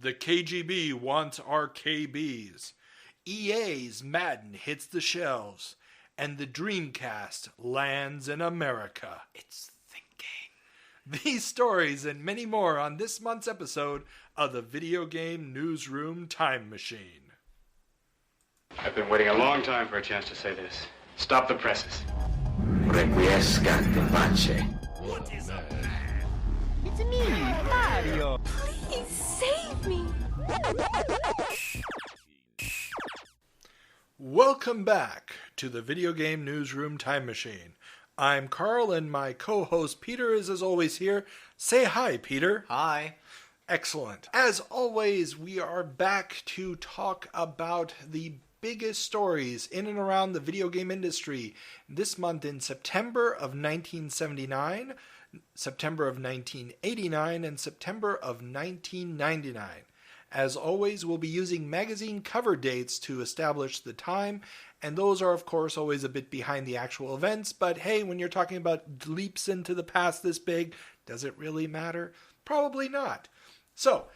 The KGB wants our KBs. EA's Madden hits the shelves. And the Dreamcast lands in America. It's thinking. These stories and many more on this month's episode of the Video Game Newsroom Time Machine. I've been waiting a long time for a chance to say this. Stop the presses. Requiescat in pace. What is a man? It's me, Mario. Please save me. Welcome back to the Video Game Newsroom Time Machine. I'm Carl and my co-host Peter is as always here. Say hi, Peter. Hi. Excellent. As always, we are back to talk about the biggest stories in and around the video game industry this month in September of 1979, September of 1989, and September of 1999. As always, we'll be using magazine cover dates to establish the time, and those are, of course, always a bit behind the actual events, but hey, when you're talking about leaps into the past this big, does it really matter? Probably not. So,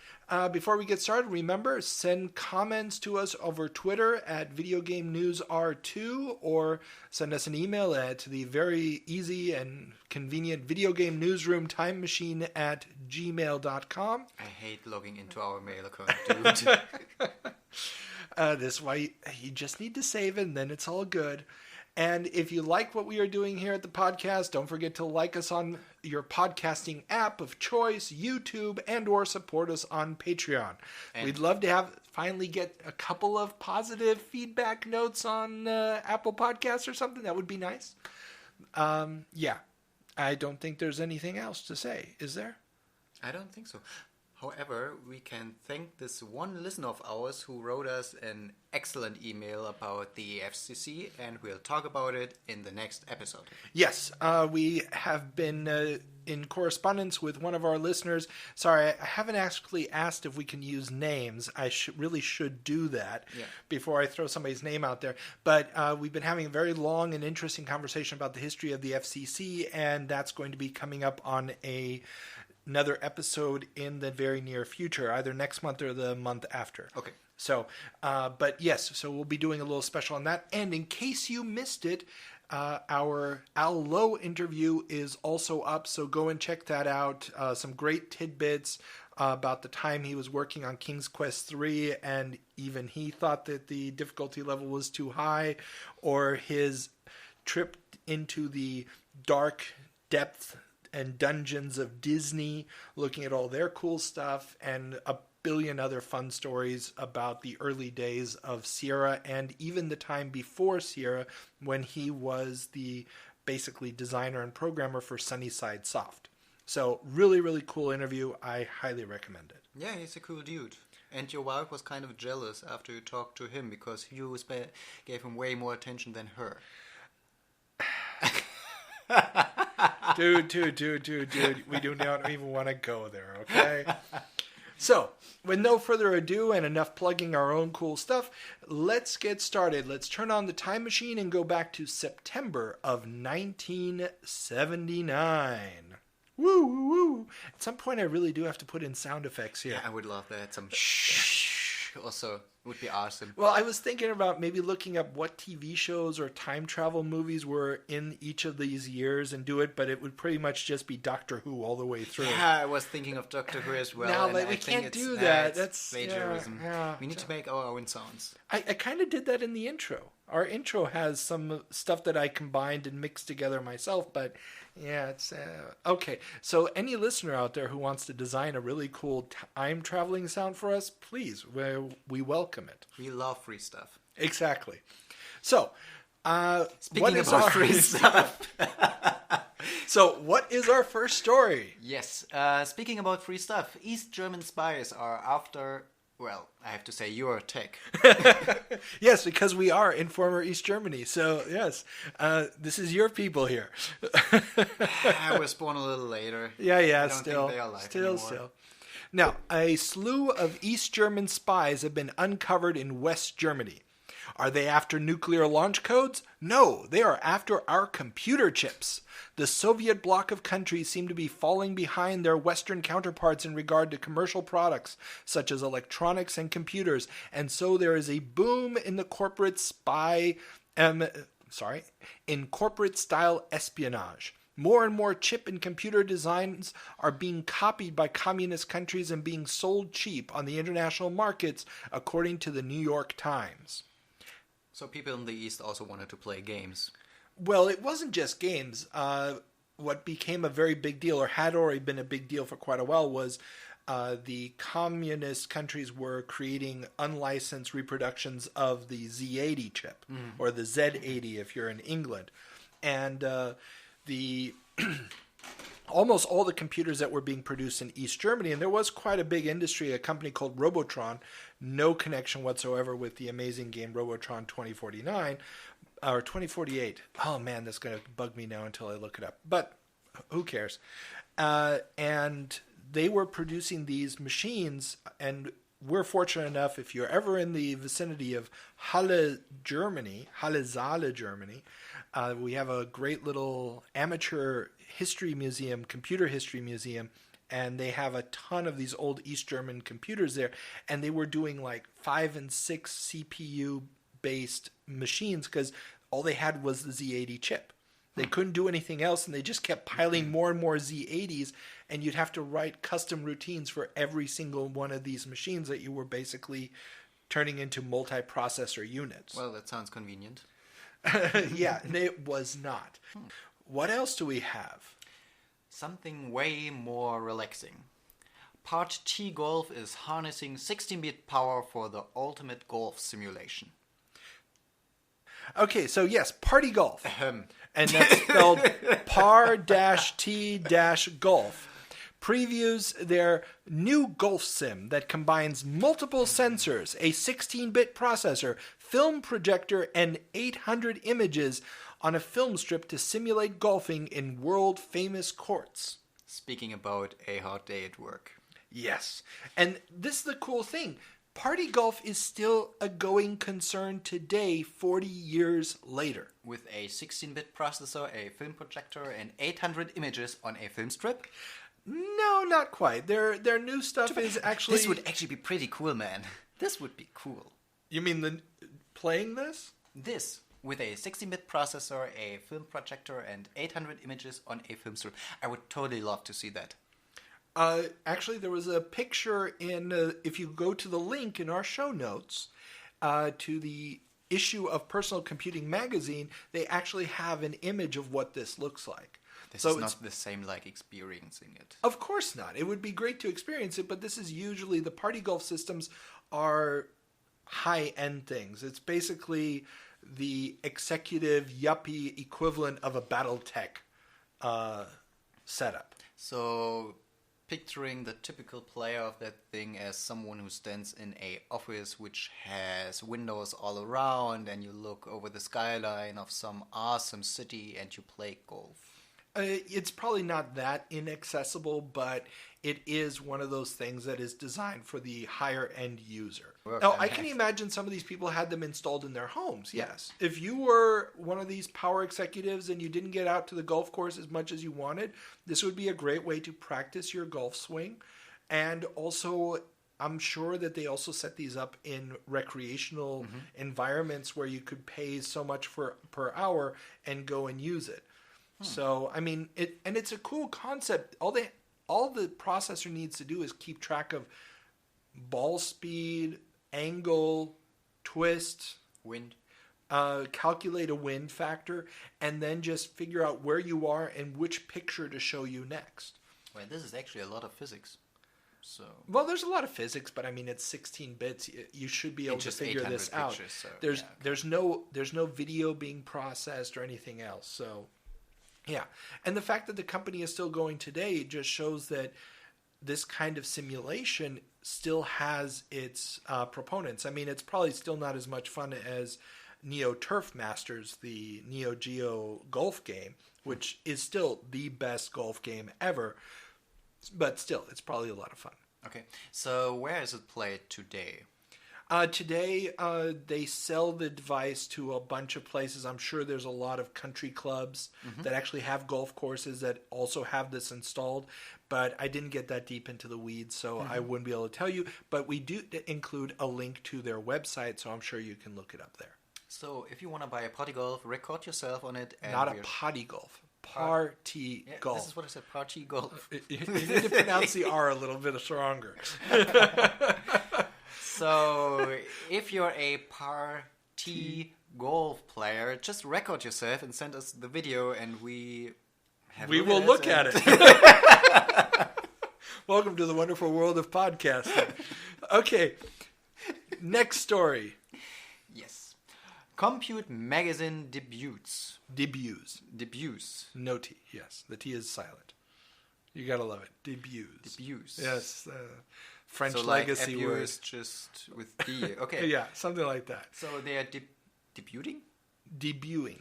before we get started, remember, send comments to us over Twitter at VideoGameNewsR2 or send us an email at the very easy and convenient Video Game Newsroom Time Machine at gmail.com. I hate logging into our mail account, dude. This is why you just need to save it and then it's all good. And if you like what we are doing here at the podcast, don't forget to like us on your podcasting app of choice, YouTube, and or support us on Patreon. And we'd love to finally get a couple of positive feedback notes on Apple Podcasts or something. That would be nice. Yeah, I don't think there's anything else to say. Is there? I don't think so. However, we can thank this one listener of ours who wrote us an excellent email about the FCC, and we'll talk about it in the next episode. Yes, we have been in correspondence with one of our listeners. Sorry, I haven't actually asked if we can use names. I really should do that before I throw somebody's name out there. But we've been having a very long and interesting conversation about the history of the FCC, and that's going to be coming up on another episode in the very near future, either next month or the month after. Okay. So, but yes, so we'll be doing a little special on that. And in case you missed it, our Al Lowe interview is also up, so go and check that out. Some great tidbits about the time he was working on King's Quest III, and even he thought that the difficulty level was too high, or his trip into the dark depth and dungeons of Disney, looking at all their cool stuff, and a billion other fun stories about the early days of Sierra and even the time before Sierra when he was the basically designer and programmer for Sunnyside Soft. So really, really cool interview. I highly recommend it. Yeah, he's a cool dude. And your wife was kind of jealous after you talked to him because you gave him way more attention than her. Dude, we do not even want to go there, okay? So, with no further ado and enough plugging our own cool stuff, let's get started. Let's turn on the time machine and go back to September of 1979. Woo, woo, woo. At some point, I really do have to put in sound effects here. Yeah, I would love that. Some shh also would be awesome. Well, I was thinking about maybe looking up what TV shows or time travel movies were in each of these years and do it, but it would pretty much just be Doctor Who all the way through. Yeah, I was thinking of Doctor Who as well. No, but we can't do that. That's plagiarism. Yeah. We need to make our own sounds. I kind of did that in the intro. Our intro has some stuff that I combined and mixed together myself, but yeah, it's okay. So any listener out there who wants to design a really cool time traveling sound for us, please, we welcome it. We love free stuff. Exactly. So, speaking about free stuff. So, what is our first story? Yes. Speaking about free stuff, East German spies are after. Well, I have to say Eurotech. Yes, because we are in former East Germany. So, yes, this is your people here. I was born a little later. Yeah, I don't still. think they are alive anymore. Still. Now, a slew of East German spies have been uncovered in West Germany. Are they after nuclear launch codes? No, they are after our computer chips. The Soviet bloc of countries seem to be falling behind their Western counterparts in regard to commercial products, such as electronics and computers, and so there is a boom in the corporate corporate-style espionage. More and more chip and computer designs are being copied by communist countries and being sold cheap on the international markets, according to the New York Times. So people in the East also wanted to play games. Well, it wasn't just games. What became a very big deal, or had already been a big deal for quite a while, was the communist countries were creating unlicensed reproductions of the Z80 chip, or the Z80 if you're in England. And almost all the computers that were being produced in East Germany, and there was quite a big industry, a company called Robotron, no connection whatsoever with the amazing game Robotron 2049, or 2048. Oh man, that's going to bug me now until I look it up. But who cares? And they were producing these machines, and we're fortunate enough, if you're ever in the vicinity of Halle, Saale, Germany, we have a great little amateur history museum, computer history museum, and they have a ton of these old East German computers there, and they were doing like 5 and 6 CPU-based machines because all they had was the Z80 chip. They couldn't do anything else, and they just kept piling more and more Z80s, and you'd have to write custom routines for every single one of these machines that you were basically turning into multiprocessor units. Well, that sounds convenient. Yeah, and it was not. What else do we have? Something way more relaxing. Part T Golf is harnessing 16-bit power for the ultimate golf simulation. Okay, so yes, Party Golf. And that's spelled par-t-golf. Previews their new golf sim that combines multiple sensors, a 16-bit processor, film projector, and 800 images on a film strip to simulate golfing in world-famous courts. Speaking about a hard day at work. Yes. And this is the cool thing. Party Golf is still a going concern today, 40 years later. With a 16-bit processor, a film projector, and 800 images on a film strip? No, not quite. Their new stuff is actually... This would actually be pretty cool, man. This would be cool. You mean playing this? This, with a 16-bit processor, a film projector, and 800 images on a film strip. I would totally love to see that. Actually, there was a picture in, if you go to the link in our show notes, to the issue of Personal Computing Magazine, they actually have an image of what this looks like. This is not the same like experiencing it. Of course not. It would be great to experience it, but this is usually, the Party Golf systems are high-end things. It's basically the executive yuppie equivalent of a BattleTech setup. So, picturing the typical player of that thing as someone who stands in a office which has windows all around, and you look over the skyline of some awesome city and you play golf. It's probably not that inaccessible, but it is one of those things that is designed for the higher end user. Now, I can imagine some of these people had them installed in their homes, yes. If you were one of these power executives and you didn't get out to the golf course as much as you wanted, this would be a great way to practice your golf swing. And also, I'm sure that they also set these up in recreational environments where you could pay so much per hour and go and use it. So, I mean, it's a cool concept. All the processor needs to do is keep track of ball speed, angle, twist, wind, calculate a wind factor, and then just figure out where you are and which picture to show you next. Well, this is actually a lot of physics. So, well, there's a lot of physics, but I mean, it's 16 bits. You should be able to figure this out. Pictures, so, there's no video being processed or anything else. So. Yeah, and the fact that the company is still going today just shows that this kind of simulation still has its proponents. I mean, it's probably still not as much fun as Neo Turf Masters, the Neo Geo golf game, which is still the best golf game ever, but still, it's probably a lot of fun. Okay, so where is it played today? Today, they sell the device to a bunch of places. I'm sure there's a lot of country clubs that actually have golf courses that also have this installed. But I didn't get that deep into the weeds, so I wouldn't be able to tell you. But we do include a link to their website, so I'm sure you can look it up there. So if you want to buy a party golf, record yourself on it. And Not a potty golf. Party golf. This is what I said, party golf. You need to pronounce the R a little bit stronger. So if you're a party golf player, just record yourself and send us the video, and we will look at it. Welcome to the wonderful world of podcasting. Okay, next story. Yes. Compute Magazine debuts. Debuts. No T, yes. The T is silent. You gotta love it. Debuts. Yes. French so legacy like word. is just with D. Okay. Yeah, something like that. So they are debuting? Debuting.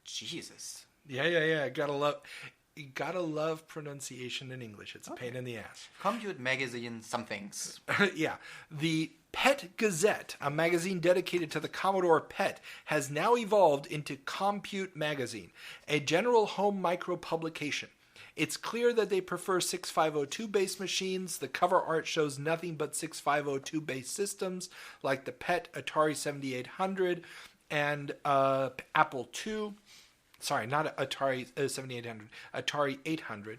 Jesus. Yeah. You gotta love pronunciation in English. It's a pain in the ass. Compute Magazine somethings. Yeah. The Pet Gazette, a magazine dedicated to the Commodore PET, has now evolved into Compute Magazine, a general home micro publication. It's clear that they prefer 6502-based machines. The cover art shows nothing but 6502-based systems like the PET, Atari 7800, and Apple II. Sorry, not Atari 7800, Atari 800.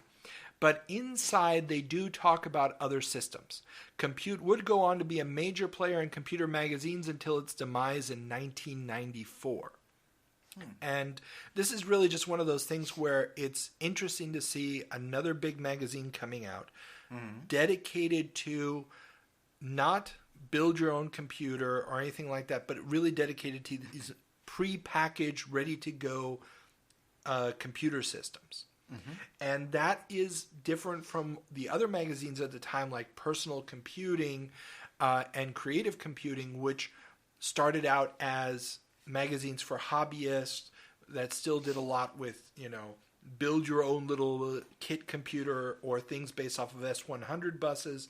But inside, they do talk about other systems. Compute would go on to be a major player in computer magazines until its demise in 1994. And this is really just one of those things where it's interesting to see another big magazine coming out dedicated to not build your own computer or anything like that, but really dedicated to these pre-packaged, ready-to-go computer systems. And that is different from the other magazines at the time, like Personal Computing and Creative Computing, which started out as magazines for hobbyists that still did a lot with, build your own little kit computer or things based off of S100 buses.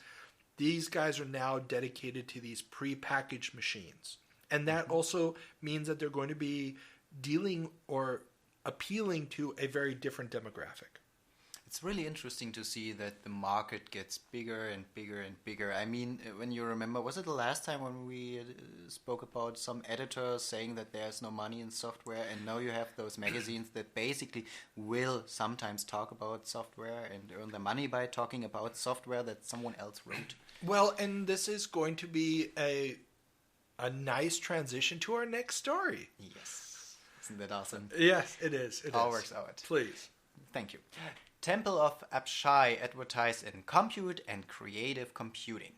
These guys are now dedicated to these pre-packaged machines. And that also means that they're going to be dealing or appealing to a very different demographic. It's really interesting to see that the market gets bigger and bigger and bigger. I mean, when you remember, was it the last time when we spoke about some editor saying that there's no money in software, and now you have those magazines that basically will sometimes talk about software and earn their money by talking about software that someone else wrote? Well, and this is going to be a nice transition to our next story. Yes. Isn't that awesome? Yes, it is. It all is. Works out. Please. Thank you. Temple of Apshai advertised in Compute and Creative Computing.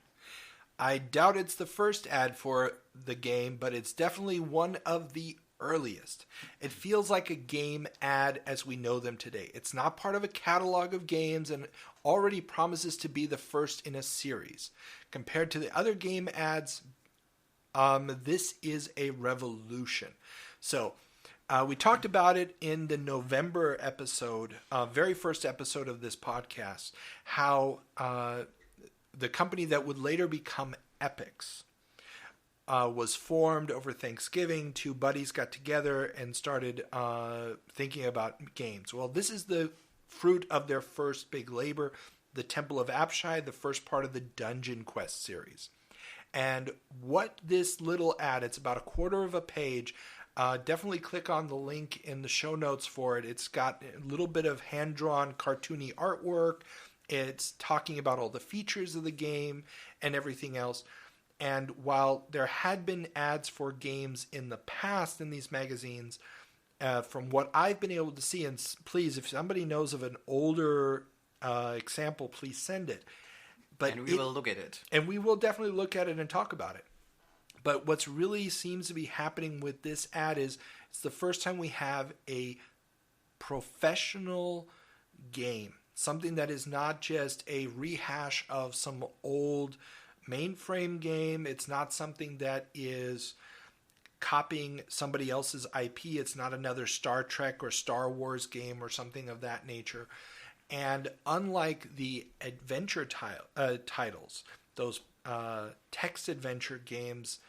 I doubt it's the first ad for the game, but it's definitely one of the earliest. It feels like a game ad as we know them today. It's not part of a catalog of games and already promises to be the first in a series. Compared to the other game ads, this is a revolution. So, we talked about it in the November episode, very first episode of this podcast, how the company that would later become Epix was formed over Thanksgiving. Two buddies got together and started thinking about games. Well, this is the fruit of their first big labor, the Temple of Apshai, the first part of the Dungeon Quest series. And what this little ad, it's about a quarter of a page. Definitely click on the link in the show notes for it. It's got a little bit of hand-drawn cartoony artwork. It's talking about all the features of the game and everything else. And while there had been ads for games in the past in these magazines, from what I've been able to see, and please, if somebody knows of an older example, please send it. And we will look at it. And we will definitely look at it and talk about it. But what's really seems to be happening with this ad is it's the first time we have a professional game. Something that is not just a rehash of some old mainframe game. It's not something that is copying somebody else's IP. It's not another Star Trek or Star Wars game or something of that nature. And unlike the adventure titles, those text adventure games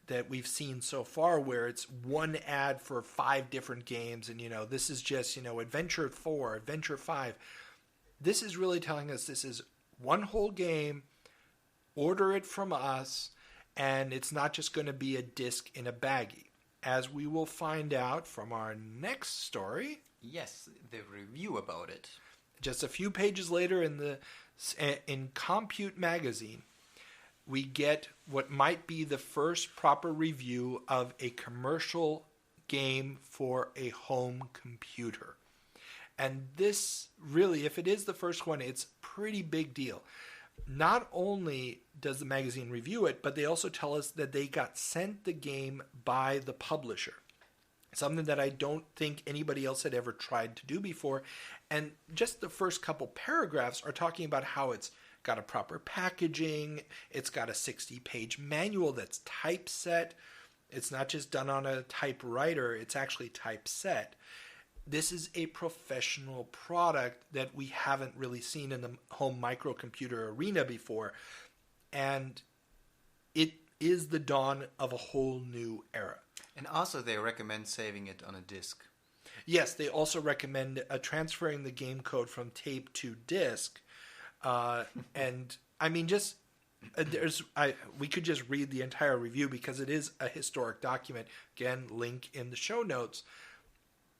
that we've seen so far, where it's one ad for 5 different games, and this is just Adventure 4, Adventure 5. This is really telling us this is one whole game. Order it from us, and it's not just going to be a disc in a baggie, as we will find out from our next story. Yes, the review about it. Just a few pages later in Compute magazine, we get what might be the first proper review of a commercial game for a home computer. And this really, if it is the first one, it's a pretty big deal. Not only does the magazine review it, but they also tell us that they got sent the game by the publisher. Something that I don't think anybody else had ever tried to do before. And just the first couple paragraphs are talking about how it's got a proper packaging. It's got a 60-page manual that's typeset. It's not just done on a typewriter. It's actually typeset. This is a professional product that we haven't really seen in the home microcomputer arena before. And it is the dawn of a whole new era. And also they recommend saving it on a disc. Yes, they also recommend transferring the game code from tape to disc. And I mean, just we could just read the entire review because it is a historic document. Again, link in the show notes.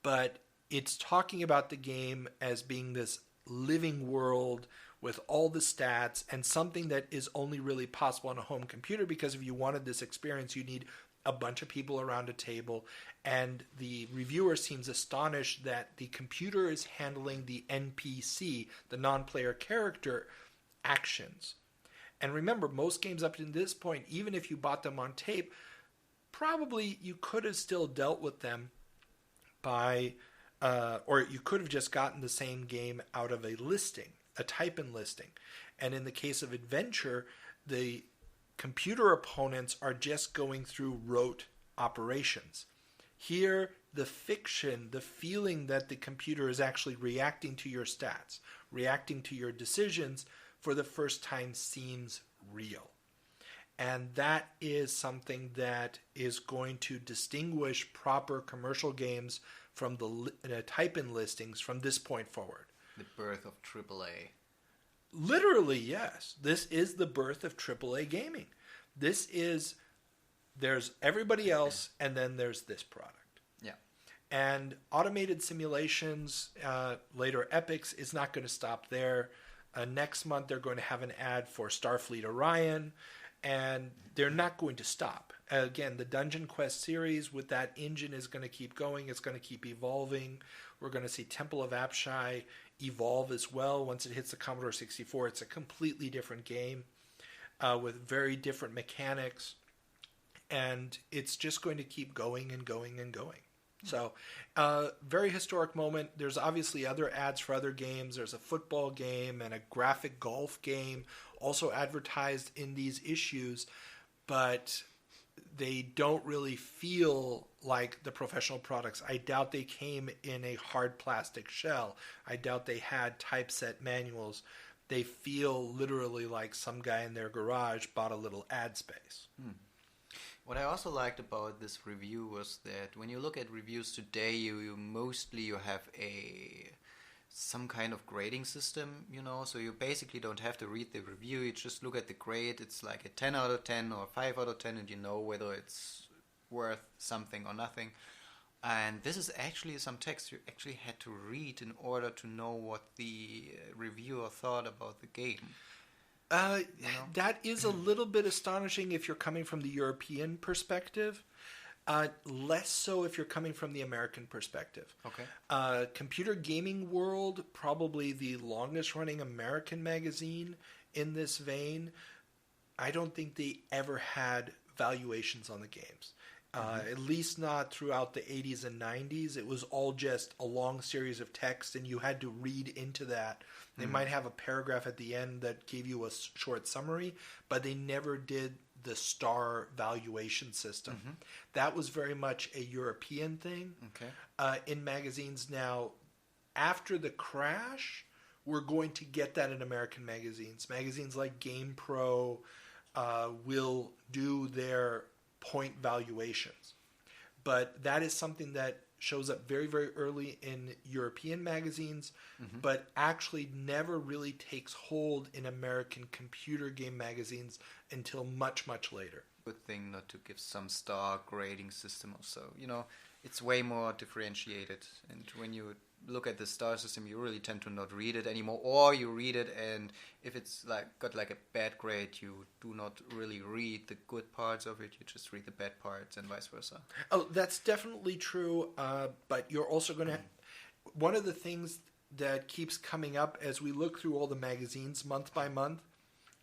But it's talking about the game as being this living world with all the stats and something that is only really possible on a home computer, because if you wanted this experience, you need a bunch of people around a table. And the reviewer seems astonished that the computer is handling the NPC, the non-player character, actions. And remember, most games up to this point, even if you bought them on tape, probably you could have still dealt with them by, or you could have just gotten the same game out of a listing, a type-in listing. And in the case of Adventure, the computer opponents are just going through rote operations. Here, the fiction, the feeling that the computer is actually reacting to your stats, reacting to your decisions for the first time seems real. And that is something that is going to distinguish proper commercial games from the type-in listings from this point forward. The birth of AAA. Literally, yes. This is the birth of AAA gaming. There's everybody else, and then there's this product. Yeah. And automated simulations, later Epics, is not going to stop there. Next month, they're going to have an ad for Starfleet Orion, and they're not going to stop. Again, the Dungeon Quest series with that engine is going to keep going. It's going to keep evolving. We're going to see Temple of Apshai evolve as well. Once it hits the Commodore 64, it's a completely different game with very different mechanics. And it's just going to keep going and going and going. So, very historic moment. There's obviously other ads for other games. There's a football game and a graphic golf game also advertised in these issues, but they don't really feel like the professional products. I doubt they came in a hard plastic shell. I doubt they had typeset manuals. They feel literally like some guy in their garage bought a little ad space. What I also liked about this review was that when you look at reviews today, you mostly have some kind of grading system, so you basically don't have to read the review. You just look at the grade. It's like a 10 out of 10 or 5 out of 10, and you know whether it's worth something or nothing. And this is actually some text you actually had to read in order to know what the reviewer thought about the game. That is a little bit astonishing if you're coming from the European perspective. Less so if you're coming from the American perspective. Okay. Computer Gaming World, probably the longest running American magazine in this vein. I don't think they ever had valuations on the games. At least not throughout the 80s and 90s. It was all just a long series of text, and you had to read into that. They might have a paragraph at the end that gave you a short summary, but they never did the star valuation system. That was very much a European thing. Okay. In magazines now, after the crash, we're going to get that in American magazines. Magazines like Game Pro, will do their point valuations. But that is something that shows up very, very early in European magazines, but actually never really takes hold in American computer game magazines until much, much later. Good thing not to give some star grading system or so. It's way more differentiated. And when you look at the star system, you really tend to not read it anymore, or you read it, and if it's got a bad grade, you do not really read the good parts of it. You just read the bad parts, and vice versa. Oh, that's definitely true. But you're also going to. One of the things that keeps coming up as we look through all the magazines month by month,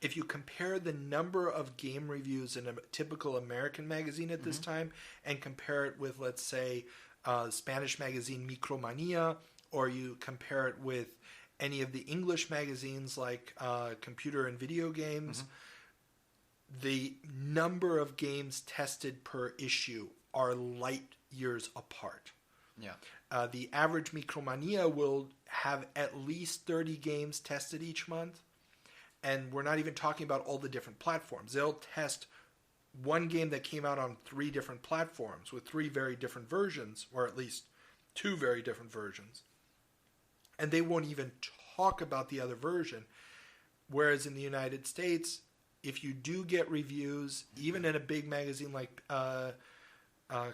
if you compare the number of game reviews in a typical American magazine at this time and compare it with, let's say, Spanish magazine Micromania, or you compare it with any of the English magazines like Computer and Video Games, the number of games tested per issue are light years apart. Yeah. The average Micromania will have at least 30 games tested each month. And we're not even talking about all the different platforms. They'll test one game that came out on 3 different platforms with 3 very different versions, or at least 2 very different versions. And they won't even talk about the other version. Whereas in the United States, if you do get reviews, even in a big magazine like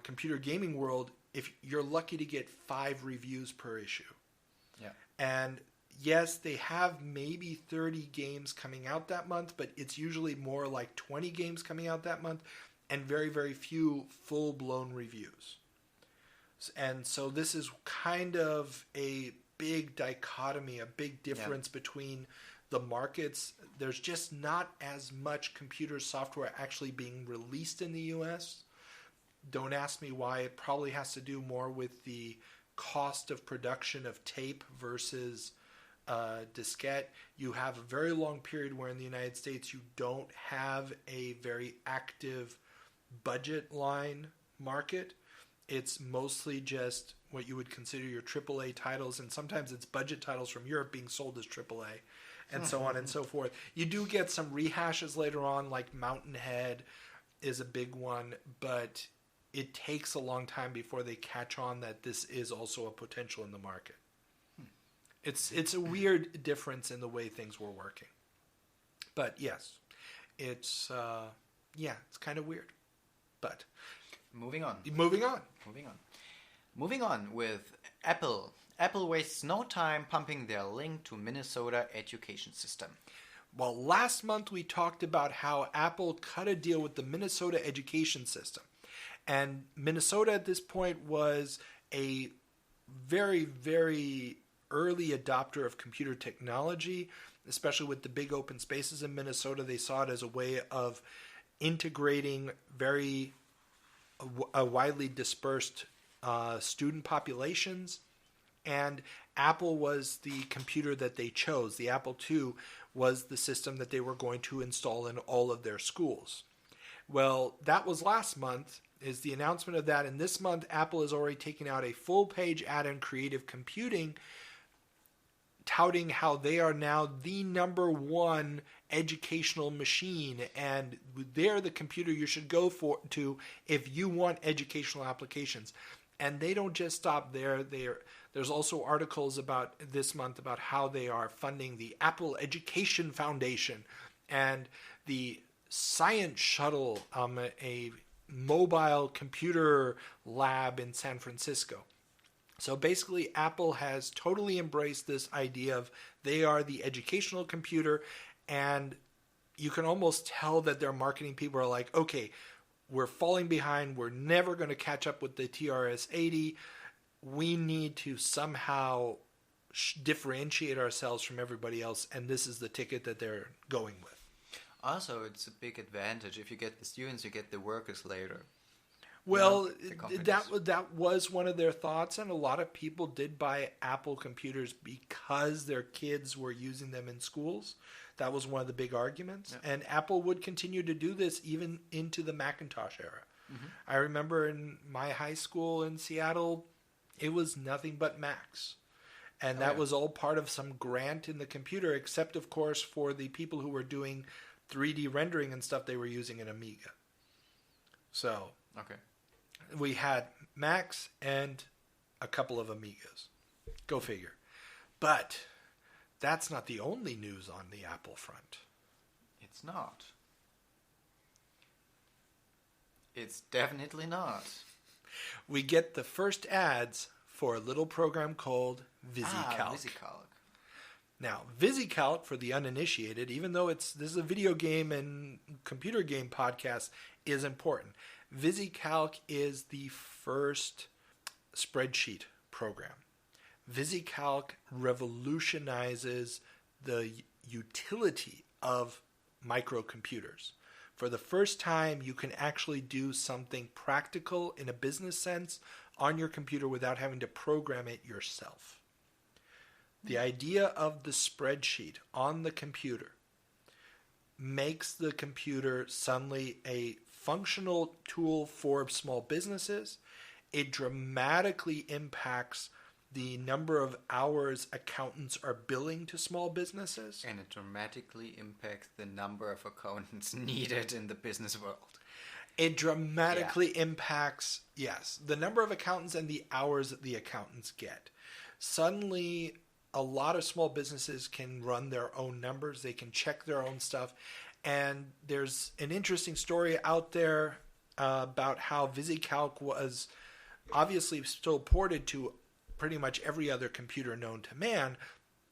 Computer Gaming World, if you're lucky to get 5 reviews per issue. Yeah. And yes, they have maybe 30 games coming out that month, but it's usually more like 20 games coming out that month and very, very few full-blown reviews. And so this is kind of a big dichotomy, a big difference between the markets. There's just not as much computer software actually being released in the U.S. Don't ask me why. It probably has to do more with the cost of production of tape versus diskette. You have a very long period where in the United States you don't have a very active budget line market. It's mostly just what you would consider your AAA titles, and sometimes it's budget titles from Europe being sold as AAA, and so on and so forth. You do get some rehashes later on, like Mountain Head is a big one, but it takes a long time before they catch on that this is also a potential in the market. It's a weird difference in the way things were working. But yes, it's kind of weird. But Moving on with Apple. Apple wastes no time pumping their link to Minnesota education system. Well, last month we talked about how Apple cut a deal with the Minnesota education system. And Minnesota at this point was a very, very early adopter of computer technology, especially with the big open spaces in Minnesota. They saw it as a way of integrating very widely dispersed student populations. And Apple was the computer that they chose. The Apple II was the system that they were going to install in all of their schools. Well, that was last month, is the announcement of that. And this month, Apple has already taken out a full-page ad on creative computing, touting how they are now the number one educational machine, and they're the computer you should go to if you want educational applications. And they don't just stop there. There's also articles about this month about how they are funding the Apple Education Foundation and the Science Shuttle, a mobile computer lab in San Francisco. So basically, Apple has totally embraced this idea of they are the educational computer, and you can almost tell that their marketing people are like, okay, we're falling behind. We're never going to catch up with the TRS-80. We need to somehow differentiate ourselves from everybody else, and this is the ticket that they're going with. Also, it's a big advantage. If you get the students, you get the workers later. Well, that was one of their thoughts, and a lot of people did buy Apple computers because their kids were using them in schools. That was one of the big arguments. Yeah. And Apple would continue to do this even into the Macintosh era. Mm-hmm. I remember in my high school in Seattle, it was nothing but Macs. And that was all part of some grant in the computer, except, of course, for the people who were doing 3D rendering and stuff, they were using an Amiga. So Okay. we had Macs and a couple of Amigas. Go figure. But that's not the only news on the Apple front. It's not. It's definitely not. We get the first ads for a little program called VisiCalc. VisiCalc. Now, VisiCalc, for the uninitiated, even though this is a video game and computer game podcast, is important. VisiCalc is the first spreadsheet program. VisiCalc revolutionizes the utility of microcomputers. For the first time, you can actually do something practical in a business sense on your computer without having to program it yourself. The idea of the spreadsheet on the computer makes the computer suddenly a functional tool for small businesses. It dramatically impacts the number of hours accountants are billing to small businesses. And it dramatically impacts the number of accountants needed in the business world. It dramatically impacts, yes, the number of accountants and the hours that the accountants get. Suddenly, a lot of small businesses can run their own numbers. They can check their own stuff. And there's an interesting story out there about how VisiCalc was obviously still ported to pretty much every other computer known to man,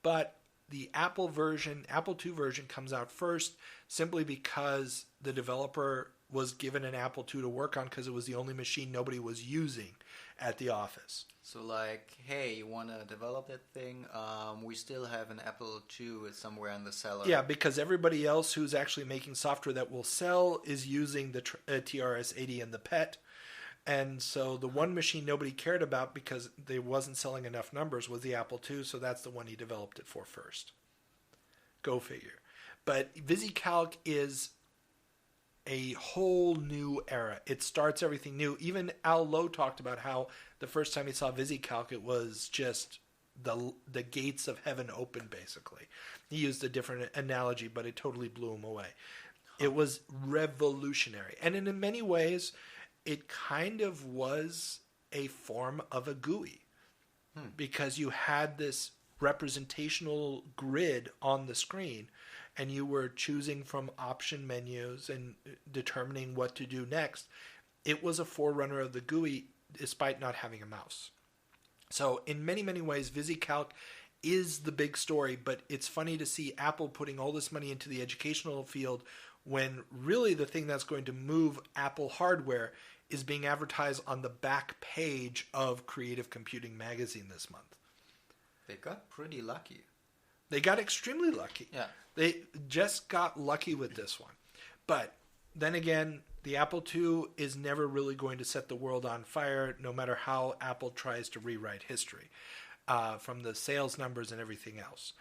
but the Apple II version comes out first simply because the developer was given an Apple II to work on because it was the only machine nobody was using at the office. So like, hey, you want to develop that thing? We still have an Apple II somewhere in the cellar. Yeah, because everybody else who's actually making software that will sell is using the TRS-80 and the PET. And so the one machine nobody cared about because they wasn't selling enough numbers was the Apple II, so that's the one he developed it for first. Go figure. But VisiCalc is a whole new era. It starts everything new. Even Al Lowe talked about how the first time he saw VisiCalc, it was just the gates of heaven open, basically. He used a different analogy, but it totally blew him away. It was revolutionary. And in many ways, it kind of was a form of a GUI because you had this representational grid on the screen and you were choosing from option menus and determining what to do next. It was a forerunner of the GUI despite not having a mouse. So in many, many ways, VisiCalc is the big story, but it's funny to see Apple putting all this money into the educational field when really the thing that's going to move Apple hardware is being advertised on the back page of Creative Computing magazine this month. They got pretty lucky. They got extremely lucky. Yeah. They just got lucky with this one. But then again, the Apple II is never really going to set the world on fire, no matter how Apple tries to rewrite history, from the sales numbers and everything else.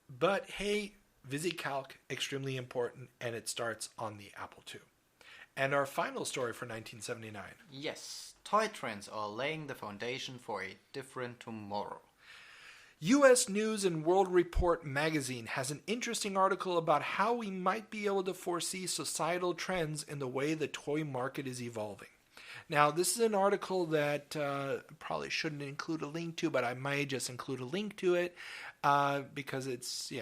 But hey, VisiCalc, extremely important, and it starts on the Apple II. And our final story for 1979. Yes, toy trends are laying the foundation for a different tomorrow. U.S. News and World Report magazine has an interesting article about how we might be able to foresee societal trends in the way the toy market is evolving. Now, this is an article that probably shouldn't include a link to, but I might just include a link to it because it's,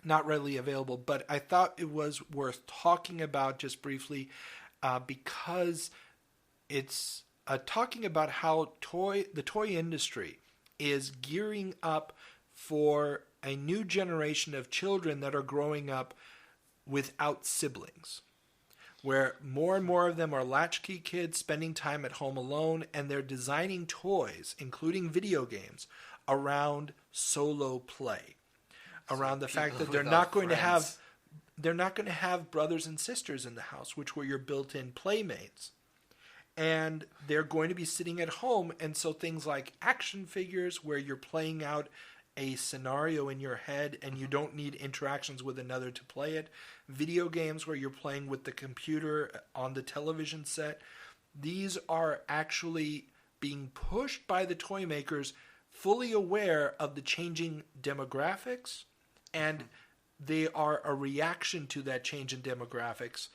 not readily available. But I thought it was worth talking about just briefly because it's talking about how the toy industry is gearing up for a new generation of children that are growing up without siblings, where more and more of them are latchkey kids spending time at home alone, and they're designing toys, including video games, around solo play, around the fact that they're not going to have brothers and sisters in the house, which were your built-in playmates. And they're going to be sitting at home, and so things like action figures where you're playing out a scenario in your head and you don't need interactions with another to play it, video games where you're playing with the computer on the television set, these are actually being pushed by the toy makers, fully aware of the changing demographics and they are a reaction to that change in demographics.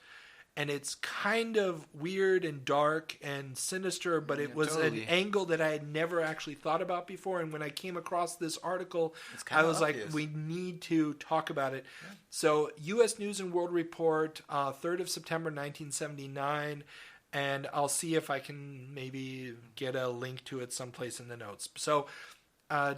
And it's kind of weird and dark and sinister, but it was totally. an angle that I had never actually thought about before. And when I came across this article, I was obvious. like, we need to talk about it. Yeah. So, U.S. News and World Report, 3rd of September, 1979. And I'll see if I can maybe get a link to it someplace in the notes. So,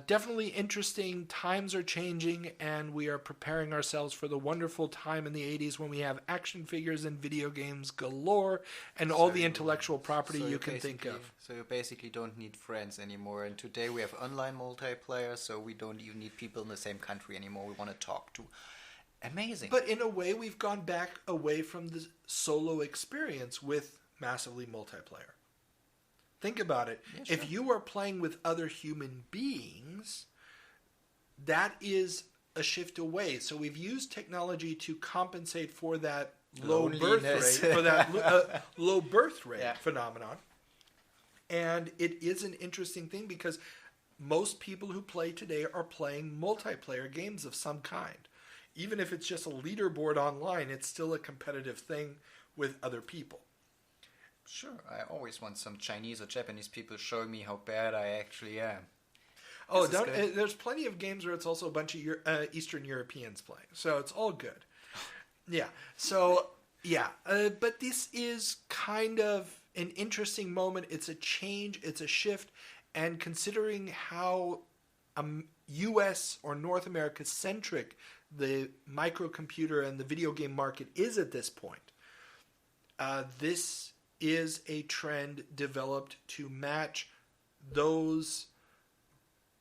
definitely interesting. Times are changing, and we are preparing ourselves for the wonderful time in the 80s when we have action figures and video games galore and all the intellectual property you can think of. So you basically don't need friends anymore. And today we have online multiplayer, so we don't even need people in the same country anymore we want to talk to. Amazing. But in a way, we've gone back away from the solo experience with massively multiplayer. Think about it. Yeah, sure. If you are playing with other human beings, that is a shift away. So we've used technology to compensate for that low birth rate, for that low birth rate phenomenon. And it is an interesting thing because most people who play today are playing multiplayer games of some kind. Even if it's just a leaderboard online, it's still a competitive thing with other people. Sure, I always want some Chinese or Japanese people showing me how bad I actually am. Oh, there's plenty of games where it's also a bunch of Eastern Europeans playing, so it's all good. Yeah, so, but this is kind of an interesting moment. It's a change, it's a shift, and considering how U.S. or North America-centric the microcomputer and the video game market is at this point, this is a trend developed to match those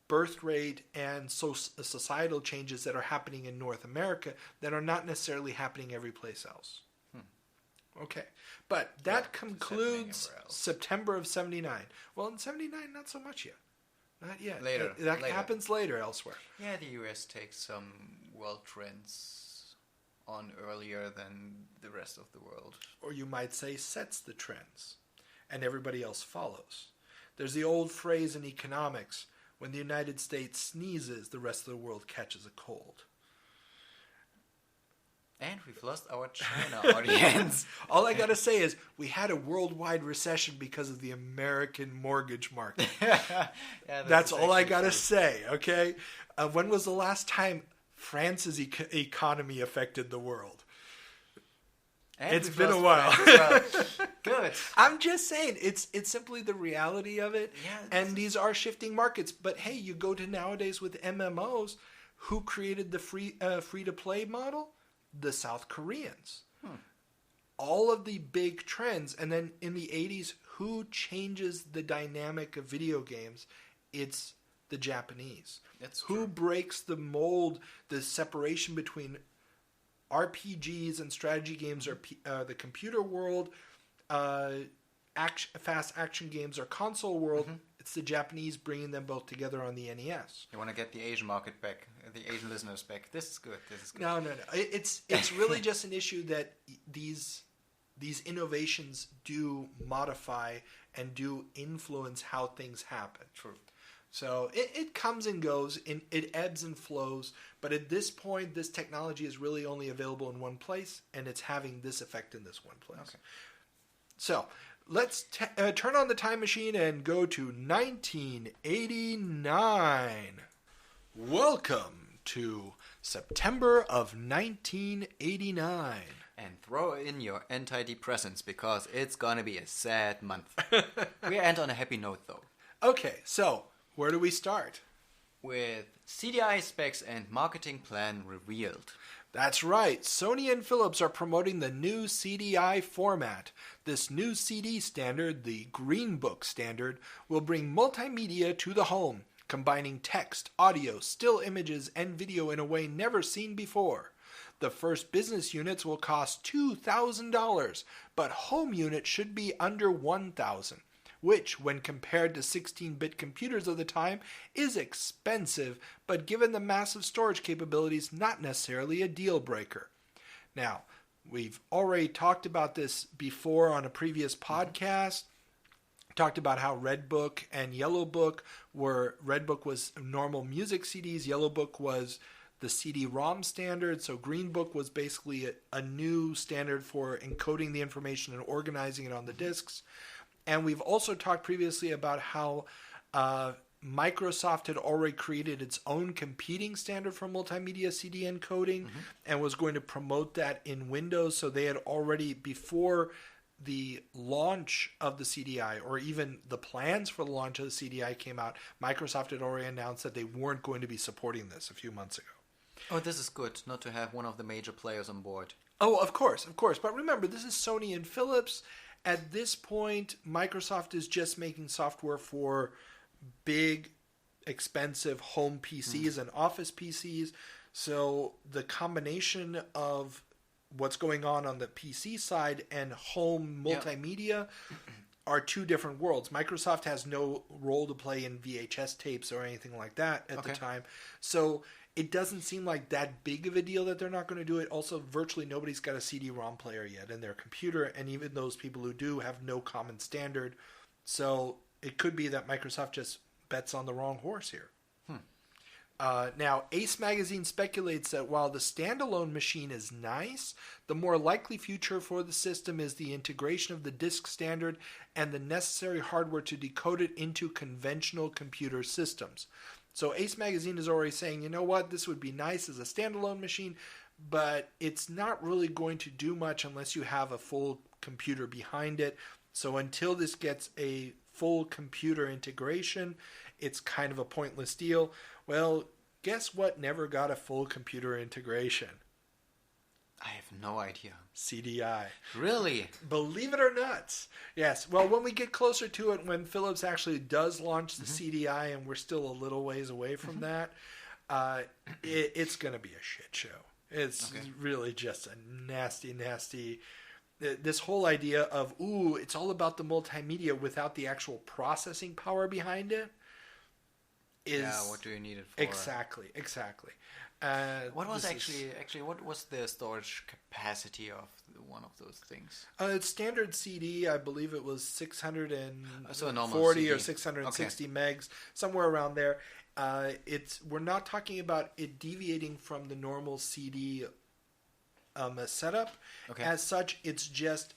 birth rate and societal changes that are happening in North America that are not necessarily happening every place else. Okay. But that concludes September of 79. Well, in 79, not so much yet. Not yet. Later. That happens later elsewhere. Yeah, the US takes some world trends on earlier than the rest of the world. Or you might say sets the trends, and everybody else follows. There's the old phrase in economics, when the United States sneezes, the rest of the world catches a cold. And we've lost our China audience. All I got to say is we had a worldwide recession because of the American mortgage market. That's all I got to say, okay? When was the last time France's economy affected the world? And it's been a while. Well. Good. I'm just saying, it's simply the reality of it. Yeah, and these are shifting markets. But hey, you go to nowadays with MMOs, who created the free-to-play model? The South Koreans. All of the big trends. And then in the 80s, who changes the dynamic of video games? It's the Japanese. That's who true. Breaks the mold, the separation between RPGs and strategy games are the computer world, fast action games are console world. It's the Japanese bringing them both together on the NES. You want to get the Asian market back, the Asian listeners back. This is good. No. It's really just an issue that these innovations do modify and do influence how things happen. True. So it comes and goes, it ebbs and flows, but at this point, this technology is really only available in one place, and it's having this effect in this one place. Okay. So let's turn on the time machine and go to 1989. Welcome to September of 1989. And throw in your antidepressants because it's going to be a sad month. We end on a happy note, though. Okay, so where do we start? With CDI specs and marketing plan revealed. That's right. Sony and Philips are promoting the new CDI format. This new CD standard, the Green Book standard, will bring multimedia to the home, combining text, audio, still images, and video in a way never seen before. The first business units will cost $2,000, but home units should be under $1,000. Which, when compared to 16-bit computers of the time, is expensive, but given the massive storage capabilities, not necessarily a deal breaker. Now, we've already talked about this before on a previous podcast. Talked about how Red Book and Yellow Book were, Red Book was normal music CDs, Yellow Book was the CD-ROM standard. So Green Book was basically a new standard for encoding the information and organizing it on the disks. And we've also talked previously about how Microsoft had already created its own competing standard for multimedia CD encoding and was going to promote that in Windows. So they had already, before the launch of the CDI, or even the plans for the launch of the CDI came out, Microsoft had already announced that they weren't going to be supporting this a few months ago. Oh, this is good, not to have one of the major players on board. Oh, of course. But remember, this is Sony and Philips. At this point, Microsoft is just making software for big, expensive home PCs and office PCs. So the combination of what's going on the PC side and home multimedia are two different worlds. Microsoft has no role to play in VHS tapes or anything like that at the time. So it doesn't seem like that big of a deal that they're not going to do it. Also, virtually nobody's got a CD-ROM player yet in their computer, and even those people who do have no common standard. So it could be that Microsoft just bets on the wrong horse here. Now, Ace Magazine speculates that while the standalone machine is nice, the more likely future for the system is the integration of the disk standard and the necessary hardware to decode it into conventional computer systems. So Ace Magazine is already saying, you know what, this would be nice as a standalone machine, but it's not really going to do much unless you have a full computer behind it. So until this gets a full computer integration, it's kind of a pointless deal. Well, guess what never got a full computer integration? I have no idea. CDI. Really? Believe it or not. Yes. Well, when we get closer to it, when Philips actually does launch the CDI, and we're still a little ways away from that, it's going to be a shit show. It's really just a nasty... This whole idea of, it's all about the multimedia without the actual processing power behind it is... Yeah, what do you need it for? Exactly. What was what was the storage capacity of one of those things? It's standard CD, I believe it was 640 CD. or 660 megs, somewhere around there. We're not talking about it deviating from the normal CD setup. As such, it's just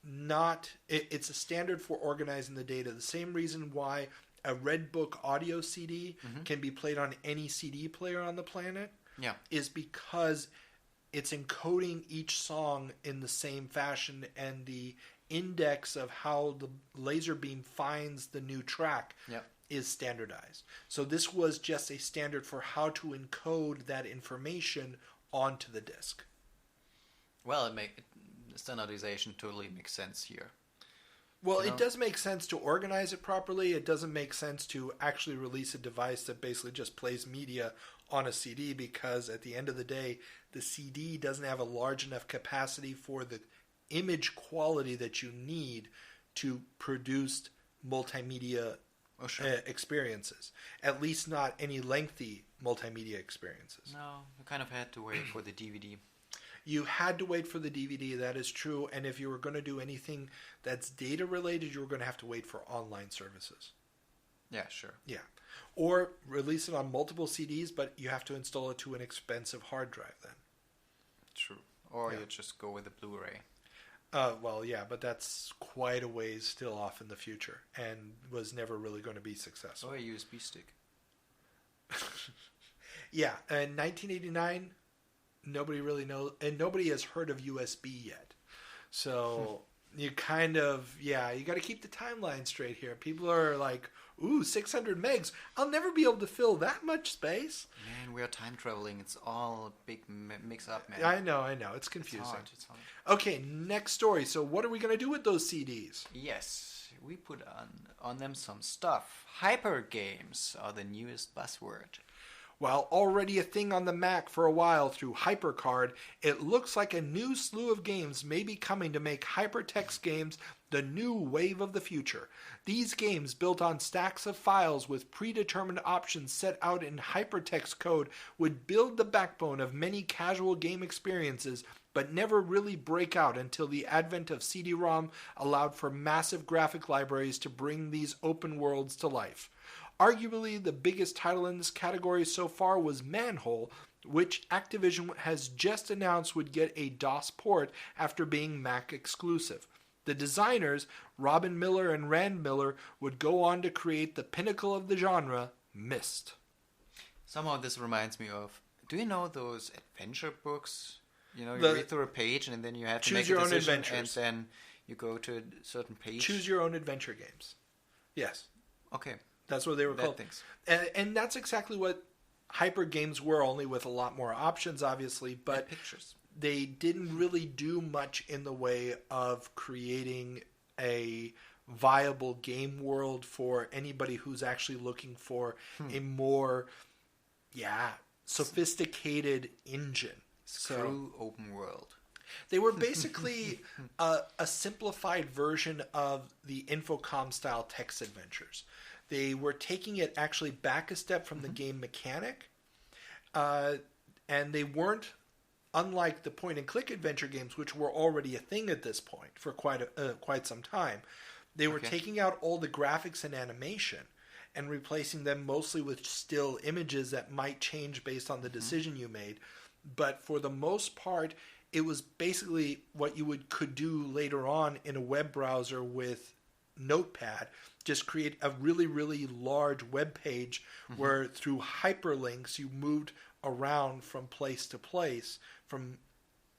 not... It's a standard for organizing the data. The same reason why a Red Book audio CD can be played on any CD player on the planet is because it's encoding each song in the same fashion, and the index of how the laser beam finds the new track is standardized. So this was just a standard for how to encode that information onto the disc. Well, standardization totally makes sense here. Well, it does make sense to organize it properly. It doesn't make sense to actually release a device that basically just plays media on a CD, because at the end of the day, the CD doesn't have a large enough capacity for the image quality that you need to produce multimedia experiences. At least not any lengthy multimedia experiences. No, you kind of had to wait for the DVD. You had to wait for the DVD, that is true. And if you were going to do anything that's data related, you were going to have to wait for online services. Yeah, sure. Yeah. Or release it on multiple CDs, but you have to install it to an expensive hard drive then. True. Or you just go with a Blu-ray. Well, yeah, but that's quite a ways still off in the future and was never really going to be successful. Or a USB stick. Yeah, in 1989... Nobody really knows, and nobody has heard of USB yet. So you kind of, you got to keep the timeline straight here. People are like, 600 megs. I'll never be able to fill that much space. Man, we are time traveling. It's all a big mix up, man. I know. It's confusing. It's hard. Okay, next story. So what are we going to do with those CDs? Yes, we put on them some stuff. Hyper games are the newest buzzword. While already a thing on the Mac for a while through HyperCard, it looks like a new slew of games may be coming to make hypertext games the new wave of the future. These games, built on stacks of files with predetermined options set out in hypertext code, would build the backbone of many casual game experiences, but never really break out until the advent of CD-ROM allowed for massive graphic libraries to bring these open worlds to life. Arguably, the biggest title in this category so far was Manhole, which Activision has just announced would get a DOS port after being Mac exclusive. The designers, Robin Miller and Rand Miller, would go on to create the pinnacle of the genre, Myst. Somehow this reminds me of, do you know those adventure books? You know, you The- read through a page and then you have to Choose make your a own decision adventures. and then you go to a certain page. Choose your own adventure games. Yes, Okay. that's what they were That called. things. And that's exactly what hyper games were, only with a lot more options, obviously. But Pictures. they didn't really do much in the way of creating a viable game world for anybody who's actually looking for a more, sophisticated engine. True open world. They were basically a simplified version of the Infocom style text adventures. They were taking it actually back a step from the game mechanic, and they weren't, unlike the point and click adventure games, which were already a thing at this point for quite some time. They were taking out all the graphics and animation and replacing them mostly with still images that might change based on the decision you made. But for the most part, it was basically what you could do later on in a web browser with Notepad. Just create a really, really large web page where through hyperlinks you moved around from place to place, from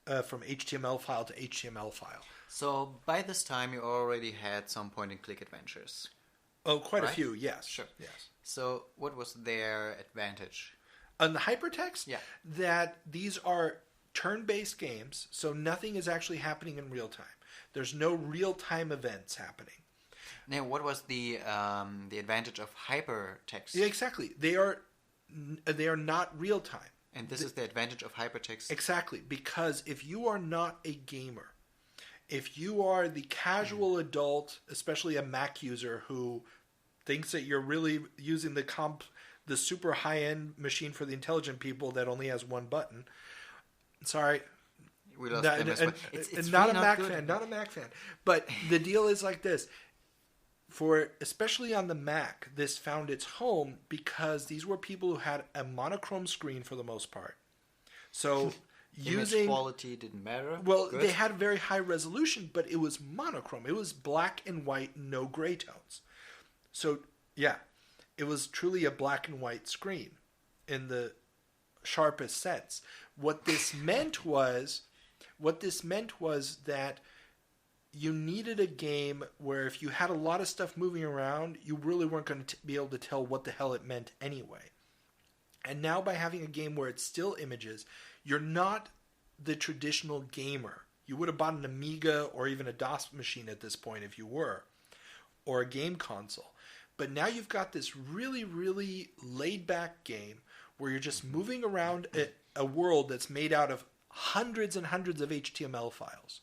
HTML file to HTML file. So by this time you already had some point and click adventures. Oh, quite a Right? few, yes. Sure. Yes. So what was their advantage? On the hypertext, Yeah. that these are turn-based games, so nothing is actually happening in real time. There's no real-time events happening. Now, what was the advantage of hypertext? Yeah, exactly. They are not real time. And this is the advantage of hypertext. Exactly, because if you are not a gamer, if you are the casual adult, especially a Mac user who thinks that you're really using the super high-end machine for the intelligent people that only has one button. Sorry, We lost not, them as well. It's not really a Mac good. fan, not a Mac fan. But the deal is like this. Especially on the Mac, this found its home because these were people who had a monochrome screen for the most part. So Image quality didn't matter. well, Good. they had very high resolution, but it was monochrome. It was black and white, no gray tones. So yeah, it was truly a black and white screen in the sharpest sense. What this meant was that you needed a game where if you had a lot of stuff moving around, you really weren't going to be able to tell what the hell it meant anyway. And now by having a game where it's still images, you're not the traditional gamer. You would have bought an Amiga or even a DOS machine at this point if you were, or a game console. But now you've got this really, really laid-back game where you're just moving around a world that's made out of hundreds and hundreds of HTML files.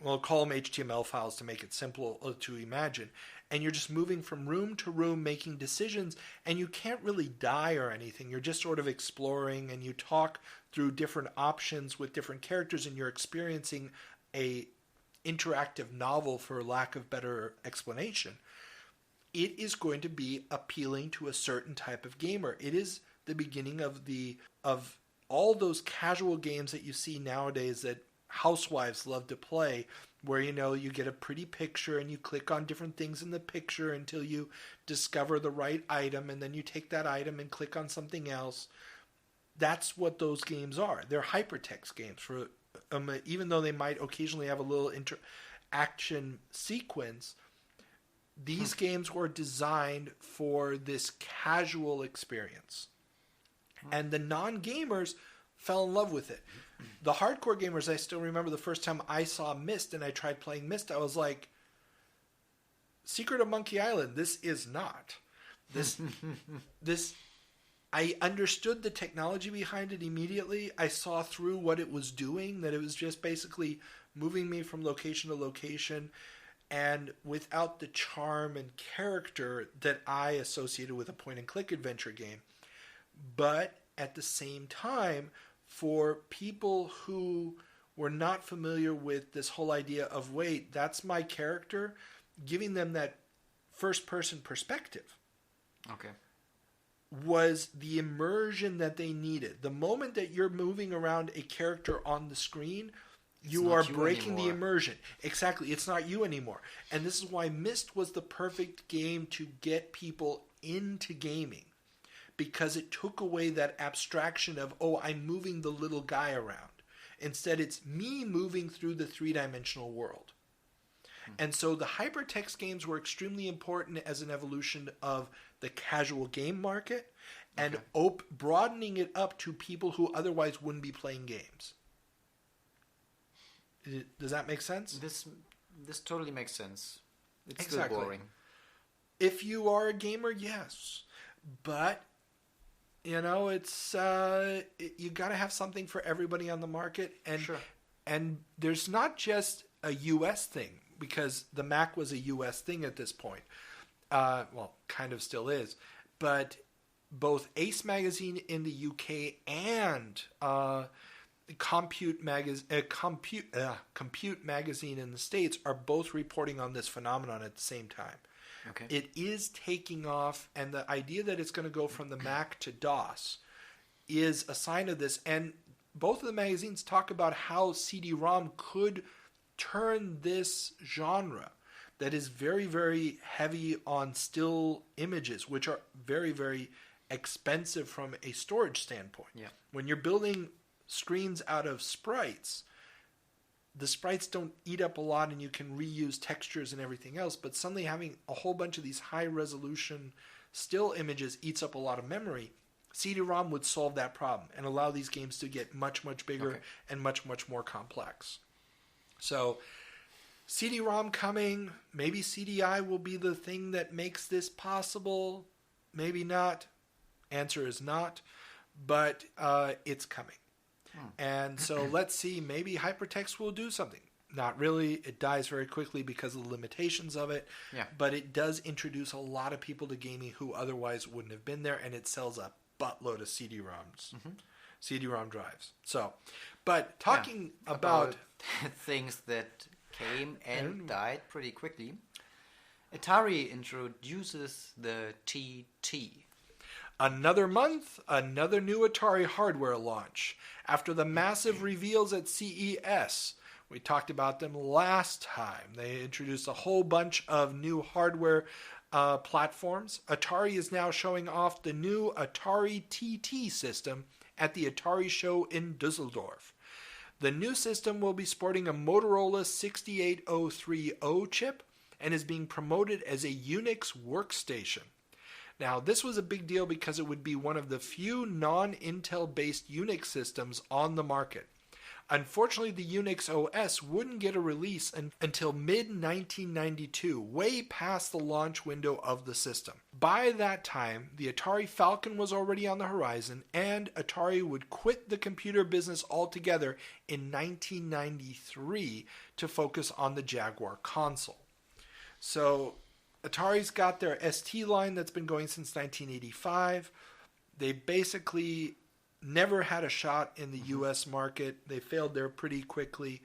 We'll call them HTML files to make it simple to imagine. And you're just moving from room to room making decisions, and you can't really die or anything. You're just sort of exploring, and you talk through different options with different characters, and you're experiencing a interactive novel, for lack of better explanation. It is going to be appealing to a certain type of gamer. It is the beginning of all those casual games that you see nowadays that housewives love to play, where you get a pretty picture and you click on different things in the picture until you discover the right item, and then you take that item and click on something else. That's what those games are. They're hypertext games. For even though they might occasionally have a little action sequence, these games were designed for this casual experience. And the non-gamers fell in love with it. The hardcore gamers, I still remember the first time I saw Myst and I tried playing Myst, I was like, Secret of Monkey Island, this is not. I understood the technology behind it immediately. I saw through what it was doing, that it was just basically moving me from location to location, and without the charm and character that I associated with a point-and-click adventure game. But at the same time, for people who were not familiar with this whole idea of, wait, that's my character, giving them that first-person perspective. Okay. was the immersion that they needed. The moment that you're moving around a character on the screen, you are breaking the immersion. Exactly. It's not you anymore. And this is why Myst was the perfect game to get people into gaming. Because it took away that abstraction of, oh, I'm moving the little guy around. Instead, it's me moving through the three-dimensional world. And so the hypertext games were extremely important as an evolution of the casual game market and broadening it up to people who otherwise wouldn't be playing games. Does that make sense? This totally makes sense. It's exactly. Still boring. If you are a gamer, yes. But, you know, it's you got to have something for everybody on the market. And, and there's not just a U.S. thing, because the Mac was a U.S. thing at this point. Well, kind of still is. But both Ace Magazine in the UK and Compute Magazine in the States are both reporting on this phenomenon at the same time. Okay. It is taking off, and the idea that it's going to go from the Mac to DOS is a sign of this. And both of the magazines talk about how CD-ROM could turn this genre that is very, very heavy on still images, which are very, very expensive from a storage standpoint. Yeah. When you're building screens out of sprites, the sprites don't eat up a lot and you can reuse textures and everything else, but suddenly having a whole bunch of these high resolution still images eats up a lot of memory. CD-ROM would solve that problem and allow these games to get much, much bigger and much, much more complex. So CD-ROM coming, maybe CDI will be the thing that makes this possible, maybe not. Answer is not, but it's coming. And so let's see, maybe hypertext will do something. Not really. It dies very quickly because of the limitations of it. Yeah. But it does introduce a lot of people to gaming who otherwise wouldn't have been there, and it sells a buttload of CD-ROMs, CD-ROM drives. So, but talking about things that came and died pretty quickly, Atari introduces the TT. Another month, another new Atari hardware launch. After the massive reveals at CES, we talked about them last time. They introduced a whole bunch of new hardware platforms. Atari is now showing off the new Atari TT system at the Atari show in Dusseldorf. The new system will be sporting a Motorola 68030 chip and is being promoted as a Unix workstation. Now, this was a big deal because it would be one of the few non-Intel-based Unix systems on the market. Unfortunately, the Unix OS wouldn't get a release until mid-1992, way past the launch window of the system. By that time, the Atari Falcon was already on the horizon, and Atari would quit the computer business altogether in 1993 to focus on the Jaguar console. So Atari's got their ST line that's been going since 1985. They basically never had a shot in the US market. They failed there pretty quickly.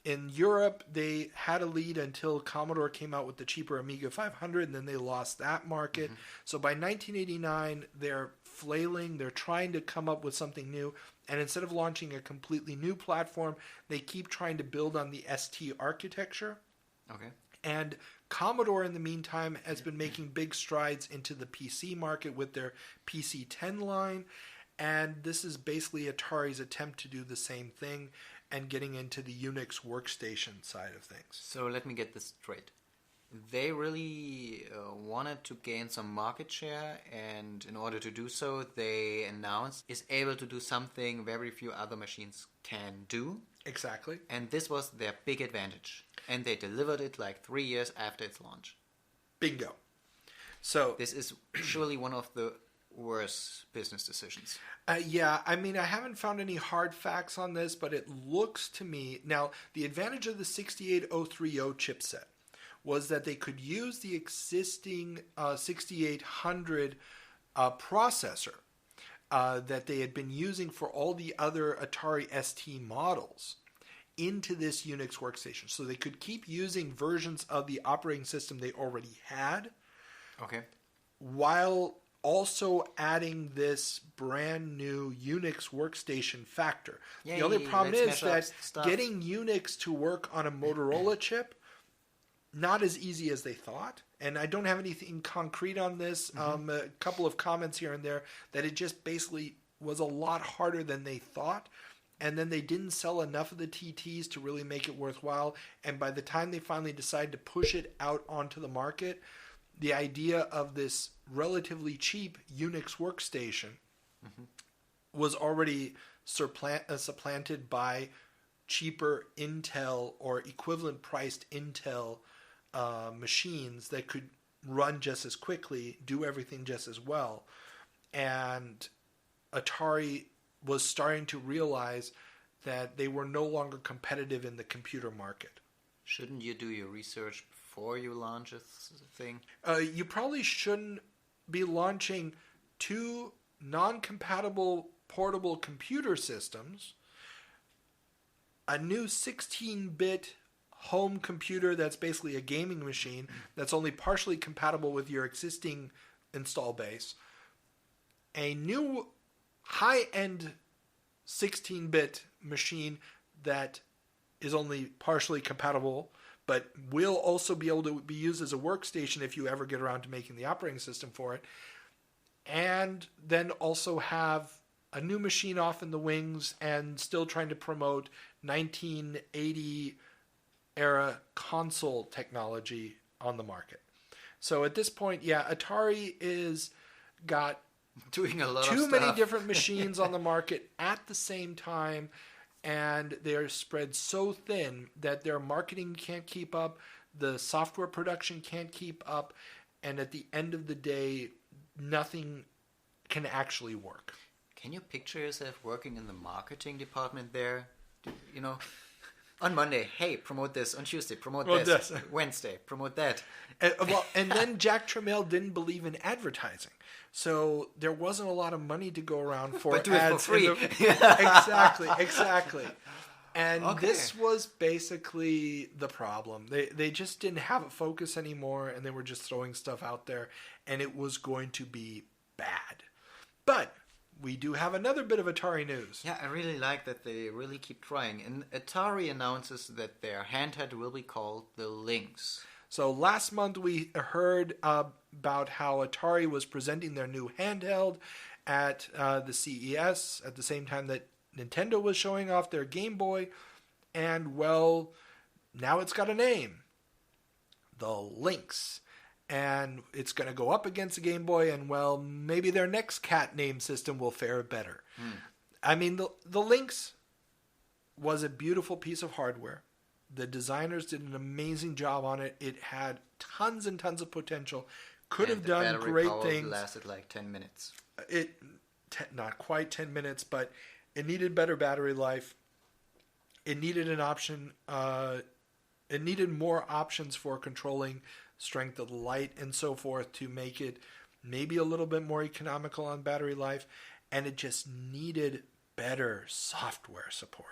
In Europe, they had a lead until Commodore came out with the cheaper Amiga 500, and then they lost that market. So by 1989, they're flailing. They're trying to come up with something new. And instead of launching a completely new platform, they keep trying to build on the ST architecture. Okay. And Commodore, in the meantime, has been making big strides into the PC market with their PC-10 line. And this is basically Atari's attempt to do the same thing and getting into the Unix workstation side of things. So let me get this straight. They really wanted to gain some market share, and in order to do so, they announced is able to do something very few other machines can do. Exactly. And this was their big advantage. And they delivered it like 3 years after its launch. Bingo. So this is surely one of the worst business decisions. Yeah, I mean, I haven't found any hard facts on this, but it looks to me... Now, the advantage of the 68030 chipset was that they could use the existing 6800 processor that they had been using for all the other Atari ST models into this Unix workstation. So they could keep using versions of the operating system they already had. Okay. While also adding this brand new Unix workstation factor. Yay, the only problem let's is mash up that stuff. getting Unix to work on a Motorola chip, not as easy as they thought. And I don't have anything concrete on this. A couple of comments here and there that it just basically was a lot harder than they thought. And then they didn't sell enough of the TTs to really make it worthwhile. And by the time they finally decided to push it out onto the market, the idea of this relatively cheap Unix workstation was already supplanted by cheaper Intel or equivalent priced Intel machines that could run just as quickly, do everything just as well. And Atari was starting to realize that they were no longer competitive in the computer market. Shouldn't you do your research before you launch a thing? You probably shouldn't be launching two non-compatible portable computer systems, a new 16-bit home computer that's basically a gaming machine that's only partially compatible with your existing install base, a new high-end 16-bit machine that is only partially compatible but will also be able to be used as a workstation if you ever get around to making the operating system for it, and then also have a new machine off in the wings and still trying to promote 1980 era console technology on the market. So at this point, yeah, Atari is got Doing a lot of too stuff. many different machines on the market at the same time, and they're spread so thin that their marketing can't keep up, the software production can't keep up, and at the end of the day, nothing can actually work. Can you picture yourself working in the marketing department there? You know, on Monday, hey, promote this. On Tuesday, promote this. Wednesday, promote that. And then Jack Tramiel didn't believe in advertising. So there wasn't a lot of money to go around for But do ads. it for free. Exactly. And Okay. this was basically the problem. They just didn't have a focus anymore, and they were just throwing stuff out there, and it was going to be bad. But we do have another bit of Atari news. Yeah, I really like that they really keep trying. And Atari announces that their handheld will be called the Lynx. So last month we heard about how Atari was presenting their new handheld at the CES at the same time that Nintendo was showing off their Game Boy. And, well, now it's got a name. The Lynx. And it's going to go up against the Game Boy, and, well, maybe their next cat name system will fare better. I mean, the Lynx was a beautiful piece of hardware. The designers did an amazing job on it. It had tons and tons of potential. Could have done battery great power things. Lasted like 10 minutes. Not quite 10 minutes, but it needed better battery life. It needed an option. It needed more options for controlling strength of the light and so forth to make it maybe a little bit more economical on battery life. And it just needed better software support.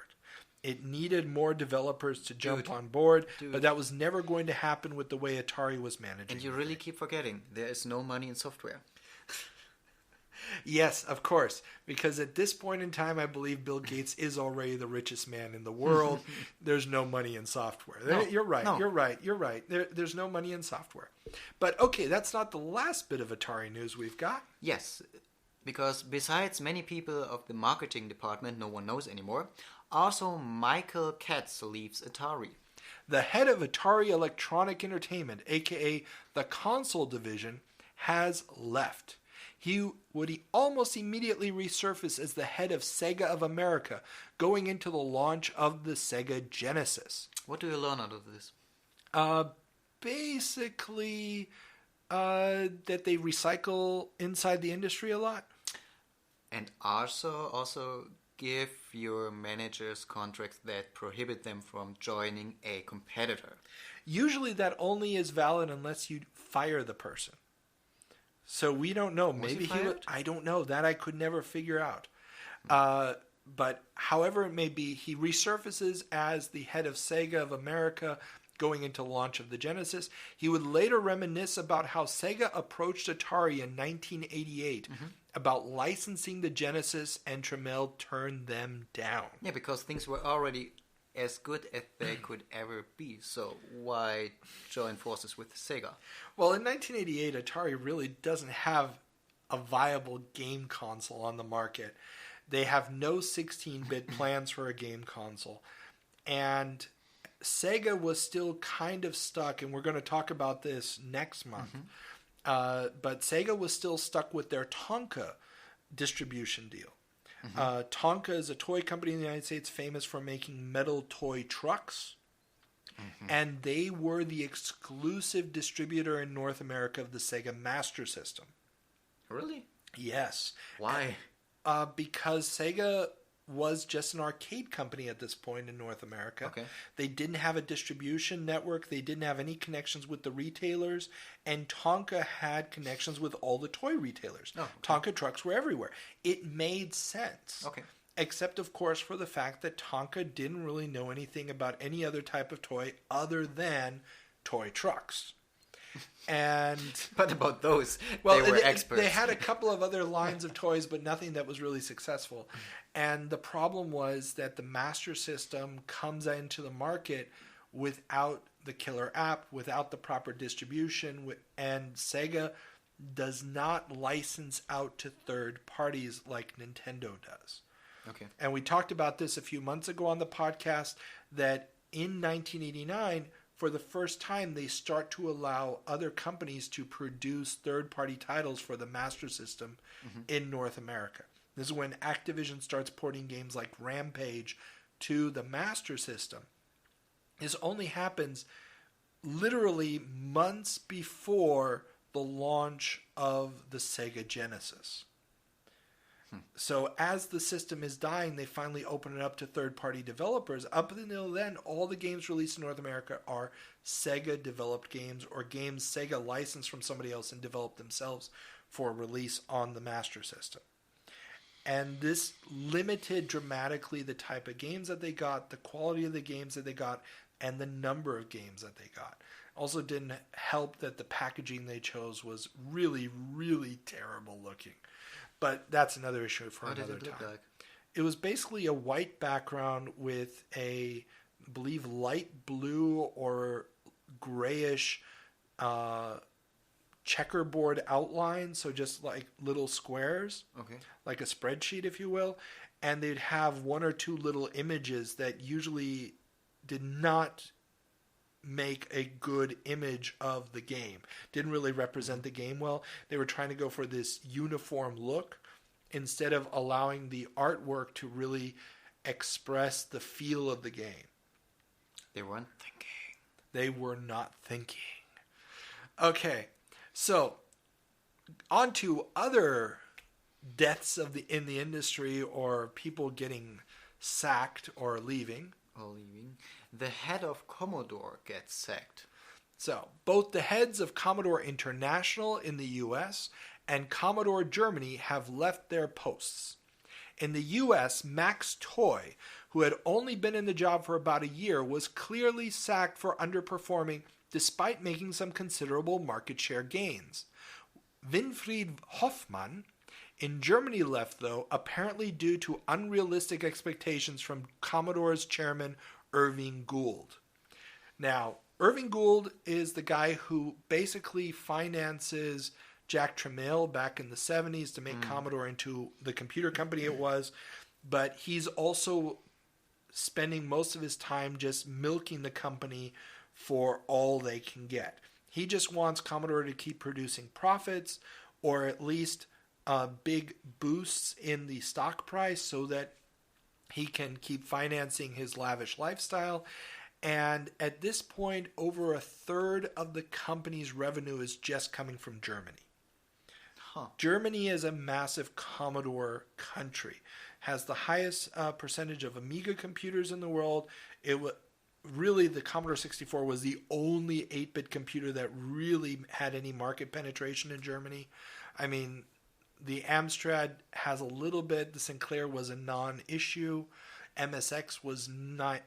It needed more developers to jump on board, but that was never going to happen with the way Atari was managing. And you really keep forgetting, there is no money in software. Yes, of course, because at this point in time, I believe Bill Gates is already the richest man in the world. There's no money in software. No, You're right. no. You're right. There's no money in software. But okay, that's not the last bit of Atari news we've got. Yes, because besides many people of the marketing department no one knows anymore, also Michael Katz leaves Atari. The head of Atari Electronic Entertainment, aka the console division, has left. He would almost immediately resurface as the head of Sega of America, going into the launch of the Sega Genesis. What do you learn out of this? Basically, that they recycle inside the industry a lot. And also give your managers contracts that prohibit them from joining a competitor. Usually that only is valid unless you fire the person. So we don't know. Maybe he would. I don't know. That I could never figure out. But however it may be, he resurfaces as the head of Sega of America going into the launch of the Genesis. He would later reminisce about how Sega approached Atari in 1988 about licensing the Genesis, and Trammell turned them down. Yeah, because things were already as good as they could ever be. So why join forces with Sega? Well, in 1988, Atari really doesn't have a viable game console on the market. They have no 16-bit plans for a game console. And Sega was still kind of stuck, and we're going to talk about this next month. But Sega was still stuck with their Tonka distribution deal. Tonka is a toy company in the United States famous for making metal toy trucks. And they were the exclusive distributor in North America of the Sega Master System. Really? Yes. Why? Because Sega was just an arcade company at this point in North America. Okay. They didn't have a distribution network. They didn't have any connections with the retailers. And Tonka had connections with all the toy retailers. Oh, okay. Tonka trucks were everywhere. It made sense. Okay. Except, of course, for the fact that Tonka didn't really know anything about any other type of toy other than toy trucks. And But about those, well, they were experts. They had a couple of other lines of toys, but nothing that was really successful. And the problem was that the Master System comes into the market without the killer app, without the proper distribution, and Sega does not license out to third parties like Nintendo does. Okay. And we talked about this a few months ago on the podcast, that in 1989, for the first time, they start to allow other companies to produce third-party titles for the Master System in North America. This is when Activision starts porting games like Rampage to the Master System. This only happens literally months before the launch of the Sega Genesis. So as the system is dying, they finally open it up to third-party developers. Up until then, all the games released in North America are Sega-developed games or games Sega licensed from somebody else and developed themselves for release on the Master System. And this limited dramatically the type of games that they got, the quality of the games that they got, and the number of games that they got. Also didn't help that the packaging they chose was really, really terrible looking. But that's another issue for another time. What did it look like? It was basically a white background with a, I believe, light blue or grayish checkerboard outline. So just like little squares, Okay. like a spreadsheet, if you will. And they'd have one or two little images that usually did not make a good image of the game. Didn't really represent the game well. They were trying to go for this uniform look instead of allowing the artwork to really express the feel of the game. They weren't thinking. They were not thinking. Okay, so on to other deaths in the industry or people getting sacked or leaving. The head of Commodore gets sacked. So, both the heads of Commodore International in the US and Commodore Germany have left their posts. In the US, Max Toy, who had only been in the job for about a year, was clearly sacked for underperforming despite making some considerable market share gains. Winfried Hoffmann in Germany left, though, apparently due to unrealistic expectations from Commodore's chairman Irving Gould. Now, Irving Gould is the guy who basically finances Jack Tramiel back in the 70s to make Commodore into the computer company it was, but he's also spending most of his time just milking the company for all they can get. He just wants Commodore to keep producing profits or at least big boosts in the stock price so that he can keep financing his lavish lifestyle. And at this point, over a third of the company's revenue is just coming from Germany. Germany is a massive Commodore country. Has the highest percentage of Amiga computers in the world. Really, the Commodore 64 was the only 8-bit computer that really had any market penetration in Germany. I mean, the Amstrad has a little bit. The Sinclair was a non-issue. MSX was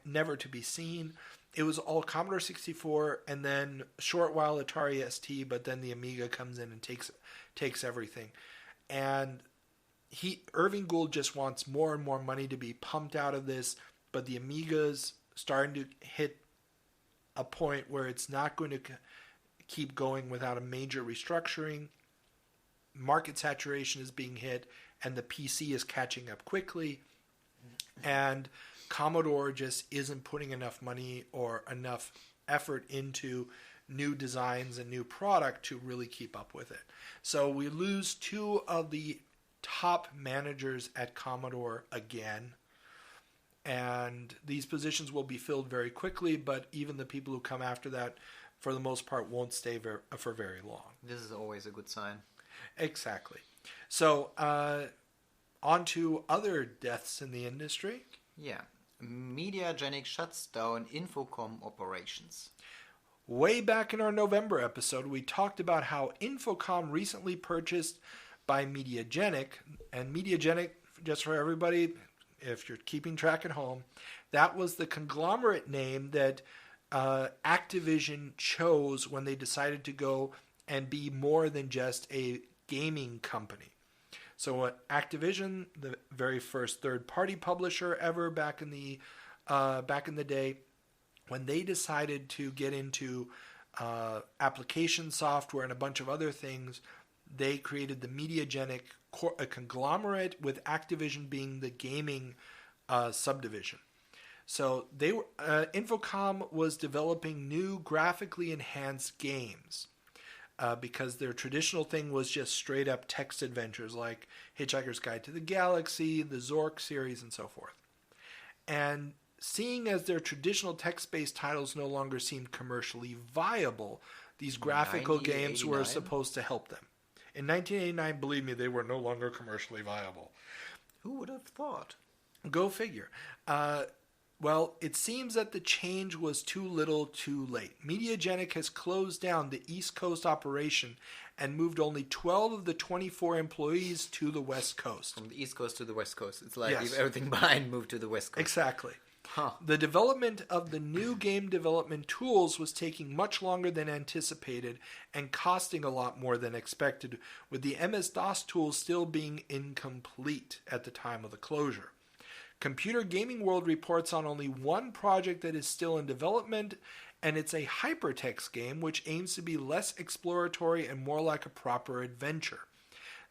never to be seen. it was all Commodore 64, and then a short while Atari ST, but then the Amiga comes in and takes everything. And Irving Gould just wants more and more money to be pumped out of this, but the Amiga's starting to hit a point where it's not going to keep going without a major restructuring. Market saturation is being hit, and the PC is catching up quickly, and Commodore just isn't putting enough money or enough effort into new designs and new product to really keep up with it. So we lose two of the top managers at Commodore again, and these positions will be filled very quickly, but even the people who come after that, for the most part, won't stay for very long. This is always a good sign. Exactly. So, on to other deaths in the industry. Yeah. Mediagenic shuts down Infocom operations. Way back in our November episode, we talked about how Infocom recently purchased by Mediagenic, and Mediagenic, just for everybody, if you're keeping track at home, that was the conglomerate name that Activision chose when they decided to go and be more than just a gaming company. So Activision, the very first third-party publisher ever back in the day, when they decided to get into application software and a bunch of other things, they created the Mediagenic conglomerate, with Activision being the gaming subdivision. So they were, Infocom was developing new graphically enhanced games. Because their traditional thing was just straight up text adventures like Hitchhiker's Guide to the Galaxy, the Zork series, and so forth. And seeing as their traditional text-based titles no longer seemed commercially viable, these graphical games were supposed to help them. In 1989, believe me, they were no longer commercially viable. Who would have thought? Go figure. Well, it seems that the change was too little too late. Mediagenic has closed down the East Coast operation and moved only 12 of the 24 employees to the West Coast. From the East Coast to the West Coast. It's like Yes. leave everything behind, move to the West Coast. Exactly. Huh. The development of the new game development tools was taking much longer than anticipated and costing a lot more than expected, with the MS-DOS tools still being incomplete at the time of the closure. Computer Gaming World reports on only one project that is still in development, and it's a hypertext game which aims to be less exploratory and more like a proper adventure.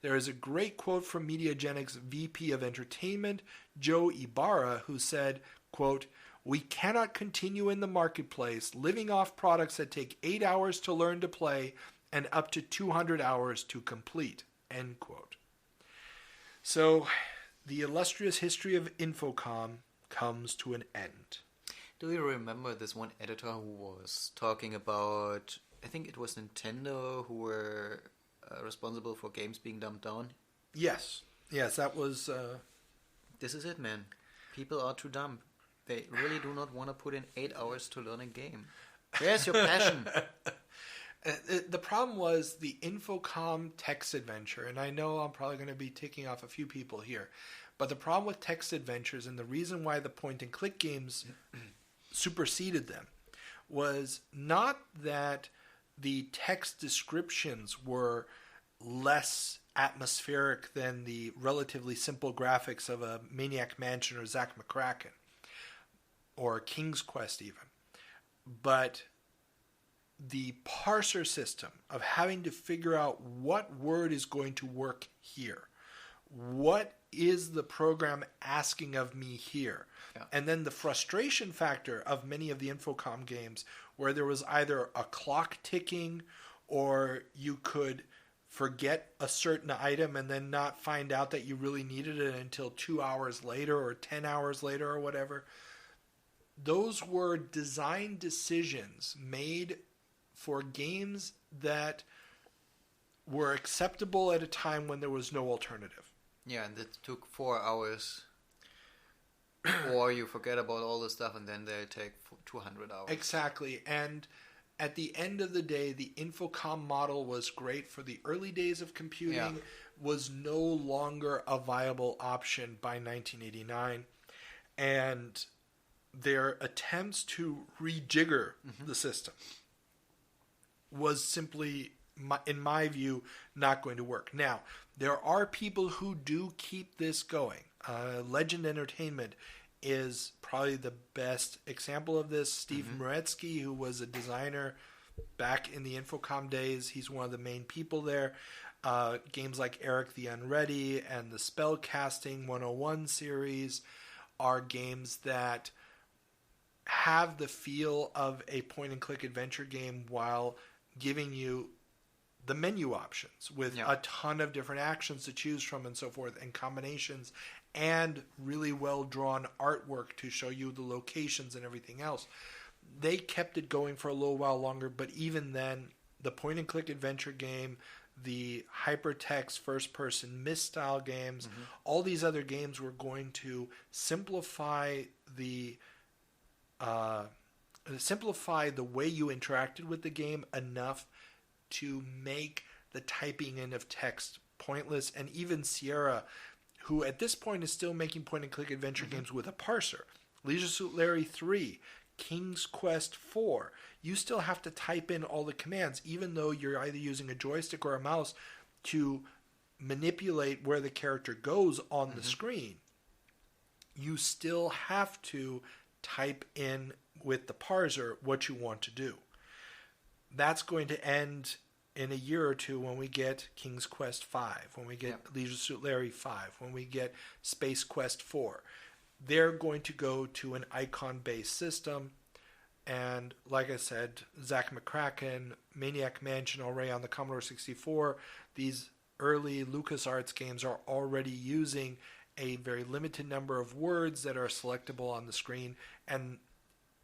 There is a great quote from Mediagenic's VP of Entertainment, Joe Ibarra, who said, quote, "We cannot continue in the marketplace living off products that take 8 hours to learn to play and up to 200 hours to complete," end quote. So the illustrious history of Infocom comes to an end. Do you remember this one editor who was talking about, I think it was Nintendo, who were responsible for games being dumbed down? Yes, that was... This is it, man. People are too dumb. They really do not want to put in 8 hours to learn a game. Where's your passion? The problem was the Infocom text adventure, and I know I'm probably going to be ticking off a few people here, but the problem with text adventures, and the reason why the point-and-click games superseded them, was not that the text descriptions were less atmospheric than the relatively simple graphics of a Maniac Mansion or Zack McCracken, or King's Quest even, but the parser system of having to figure out what word is going to work here. What is the program asking of me here? Yeah. And then the frustration factor of many of the Infocom games, where there was either a clock ticking, or you could forget a certain item and then not find out that you really needed it until 2 hours later or 10 hours later or whatever. Those were design decisions made for games that were acceptable at a time when there was no alternative. Yeah, and it took 4 hours. Or you forget about all the stuff and then they take 200 hours. Exactly. And at the end of the day, the Infocom model was great for the early days of computing, was no longer a viable option by 1989. And their attempts to rejigger the system was simply, in my view, not going to work. Now, there are people who do keep this going. Legend Entertainment is probably the best example of this. Steve Moretsky, who was a designer back in the Infocom days, he's one of the main people there. Games like Eric the Unready and the Spellcasting 101 series are games that have the feel of a point-and-click adventure game while giving you the menu options with a ton of different actions to choose from and so forth, and combinations, and really well-drawn artwork to show you the locations and everything else. They kept it going for a little while longer, but even then, the point-and-click adventure game, the hypertext first-person Myst-style games, all these other games were going to simplify the way you interacted with the game enough to make the typing in of text pointless. And even Sierra, who at this point is still making point-and-click adventure games with a parser, Leisure Suit Larry 3, King's Quest 4, you still have to type in all the commands, even though you're either using a joystick or a mouse to manipulate where the character goes on the screen. You still have to type in with the parser what you want to do. That's going to end in a year or two when we get King's Quest 5, when we get Leisure Suit Larry 5, when we get Space Quest 4. They're going to go to an icon-based system. And like I said, Zach McCracken, Maniac Mansion already on the Commodore 64, these early LucasArts games are already using a very limited number of words that are selectable on the screen, and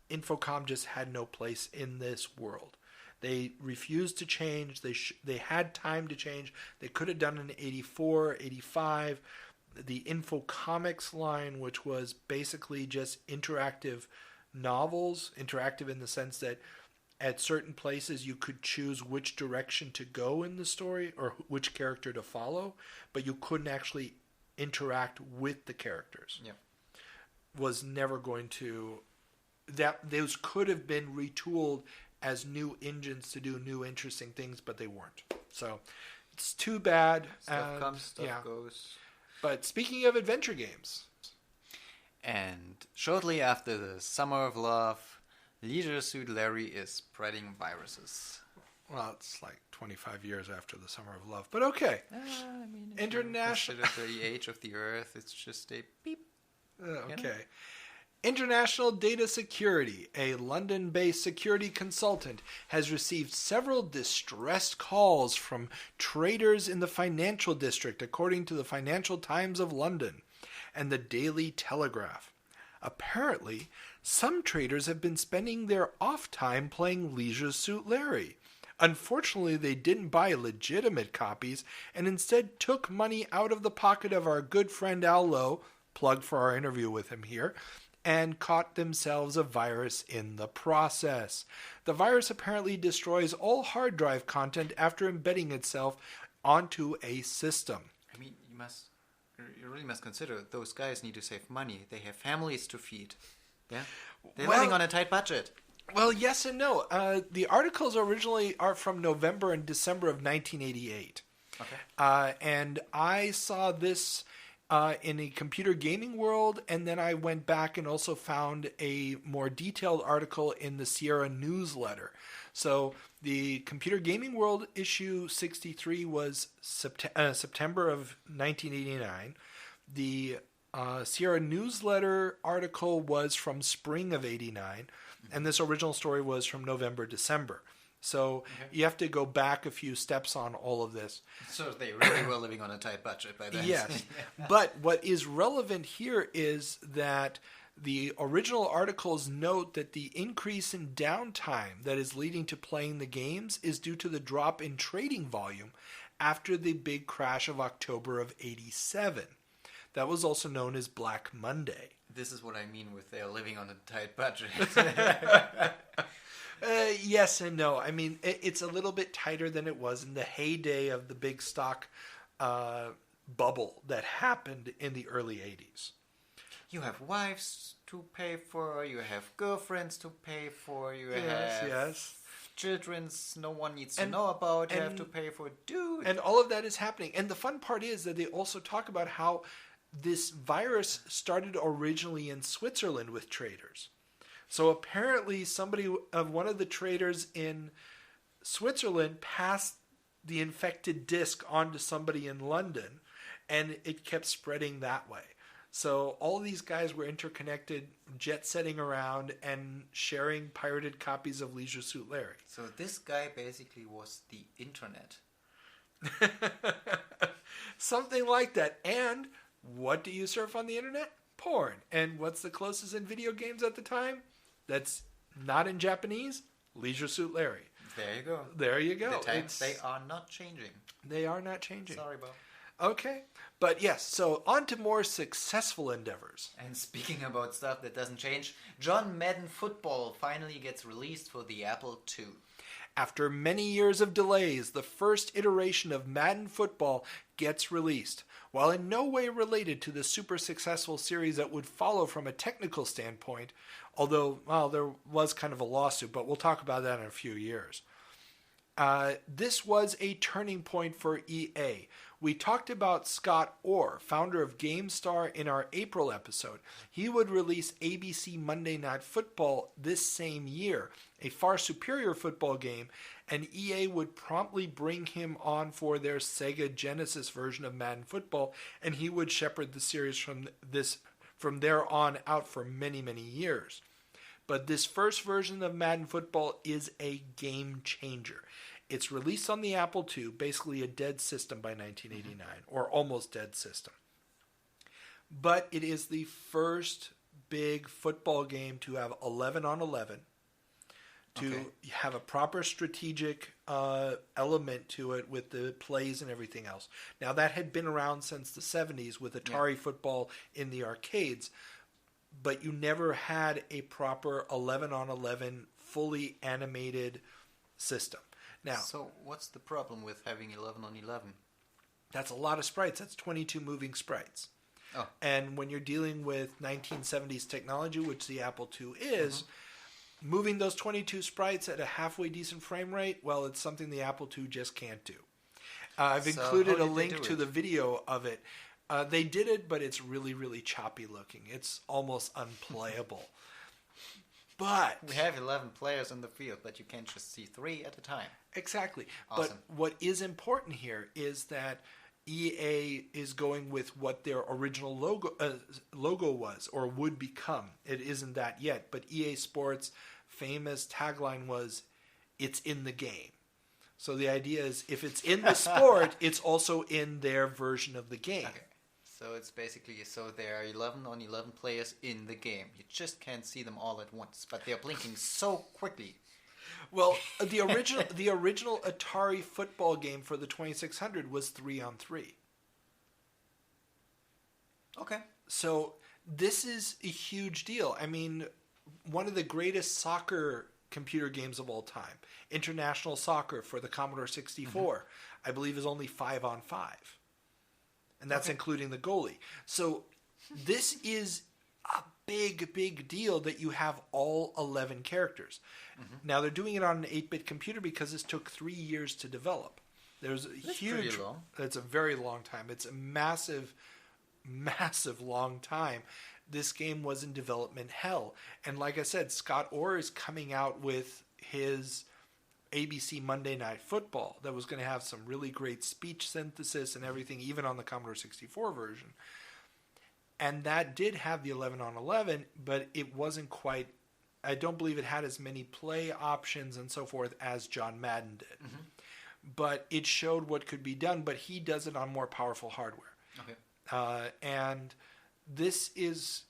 Infocom just had no place in this world. They refused to change. They had time to change. They could have done it in 84, 85. The Infocomics line, which was basically just interactive novels, interactive in the sense that at certain places you could choose which direction to go in the story or which character to follow, but you couldn't actually interact with the characters. Was never going to... Those could have been retooled as new engines to do new interesting things, but they weren't. So it's too bad. Stuff comes, stuff goes. But speaking of adventure games... And shortly after the Summer of Love, Leisure Suit Larry is spreading viruses. Well, it's like 25 years after the Summer of Love, but okay. I mean, International... consider the age of the Earth, it's just a beep. Okay. You know? International Data Security, a London-based security consultant, has received several distressed calls from traders in the financial district, according to the Financial Times of London and the Daily Telegraph. Apparently, some traders have been spending their off time playing Leisure Suit Larry. Unfortunately, they didn't buy legitimate copies and instead took money out of the pocket of our good friend Al Lowe, plug for our interview with him here, and caught themselves a virus in the process. The virus apparently destroys all hard drive content after embedding itself onto a system. I mean, you really must consider those guys need to save money. They have families to feed. Yeah, they're living on a tight budget. Well, yes and no. The articles originally are from November and December of 1988. Okay. And I saw this in a Computer Gaming World, and then I went back and also found a more detailed article in the Sierra newsletter. So the Computer Gaming World issue 63 was September of 1989. The Sierra newsletter article was from spring of 89, and this original story was from November, December. So you have to go back a few steps on all of this. So they really were living on a tight budget by then. Yes. But what is relevant here is that the original articles note that the increase in downtime that is leading to playing the games is due to the drop in trading volume after the big crash of October of 87. That was also known as Black Monday. This is what I mean with they're living on a tight budget. Yes and no. I mean, it's a little bit tighter than it was in the heyday of the big stock bubble that happened in the early 80s. You have wives to pay for, you have girlfriends to pay for, you Yes, have children's no one needs to know about, you have to pay for, dude. And all of that is happening. And the fun part is that they also talk about how this virus started originally in Switzerland with traders. So apparently one of the traders in Switzerland passed the infected disc onto somebody in London, and it kept spreading that way. So all these guys were interconnected, jet-setting around, and sharing pirated copies of Leisure Suit Larry. So this guy basically was the internet. Something like that. And what do you surf on the internet? Porn. And what's the closest in video games at the time? That's not in Japanese? Leisure Suit Larry. There you go. There you go. The times, they are not changing. They are not changing. Sorry, Bob. Okay. But yes, so on to more successful endeavors. And speaking about stuff that doesn't change, John Madden Football finally gets released for the Apple II. After many years of delays, the first iteration of Madden Football gets released. While in no way related to the super successful series that would follow from a technical standpoint, although, well, there was kind of a lawsuit, but we'll talk about that in a few years. This was a turning point for EA. We talked about Scott Orr, founder of GameStar, in our April episode. He would release ABC Monday Night Football this same year, a far superior football game, and EA would promptly bring him on for their Sega Genesis version of Madden Football, and he would shepherd the series from there on out for many, many years. But this first version of Madden Football is a game changer. It's released on the Apple II, basically a dead system by 1989, or almost dead system. But it is the first big football game to have 11 on 11, to have a proper strategic element to it with the plays and everything else. Now, that had been around since the 70s with Atari football in the arcades, but you never had a proper 11 on 11 fully animated system. Now, so what's the problem with having 11 on 11? That's a lot of sprites. That's 22 moving sprites. Oh. And when you're dealing with 1970s technology, which the Apple II is, moving those 22 sprites at a halfway decent frame rate, well, it's something the Apple II just can't do. I've included a link to the video of it. They did it, but it's really, really choppy looking. It's almost unplayable. But we have 11 players in the field, but you can't just see 3 at a time. Exactly. Awesome. But what is important here is that EA is going with what their original logo was or would become. It isn't that yet, but EA Sports' famous tagline was, "It's in the game." So the idea is, if it's in the sport, it's also in their version of the game. Okay. So it's basically, there are 11 on 11 players in the game. You just can't see them all at once, but they're blinking so quickly. Well, the original Atari football game for the 2600 was 3-on-3. Okay. So this is a huge deal. I mean, one of the greatest soccer computer games of all time, International Soccer for the Commodore 64, I believe is only 5-on-5. And that's including the goalie. So this is a big, big deal that you have all 11 characters. Now, they're doing it on an 8-bit computer because this took 3 years to develop. That's huge. Pretty long. It's a very long time. It's a massive, massive long time. This game was in development hell. And like I said, Scott Orr is coming out with his ABC Monday Night Football that was going to have some really great speech synthesis and everything, even on the Commodore 64 version. And that did have the 11 on 11, but it wasn't quite, I don't believe it had as many play options and so forth as John Madden did. But it showed what could be done, but he does it on more powerful hardware. And this is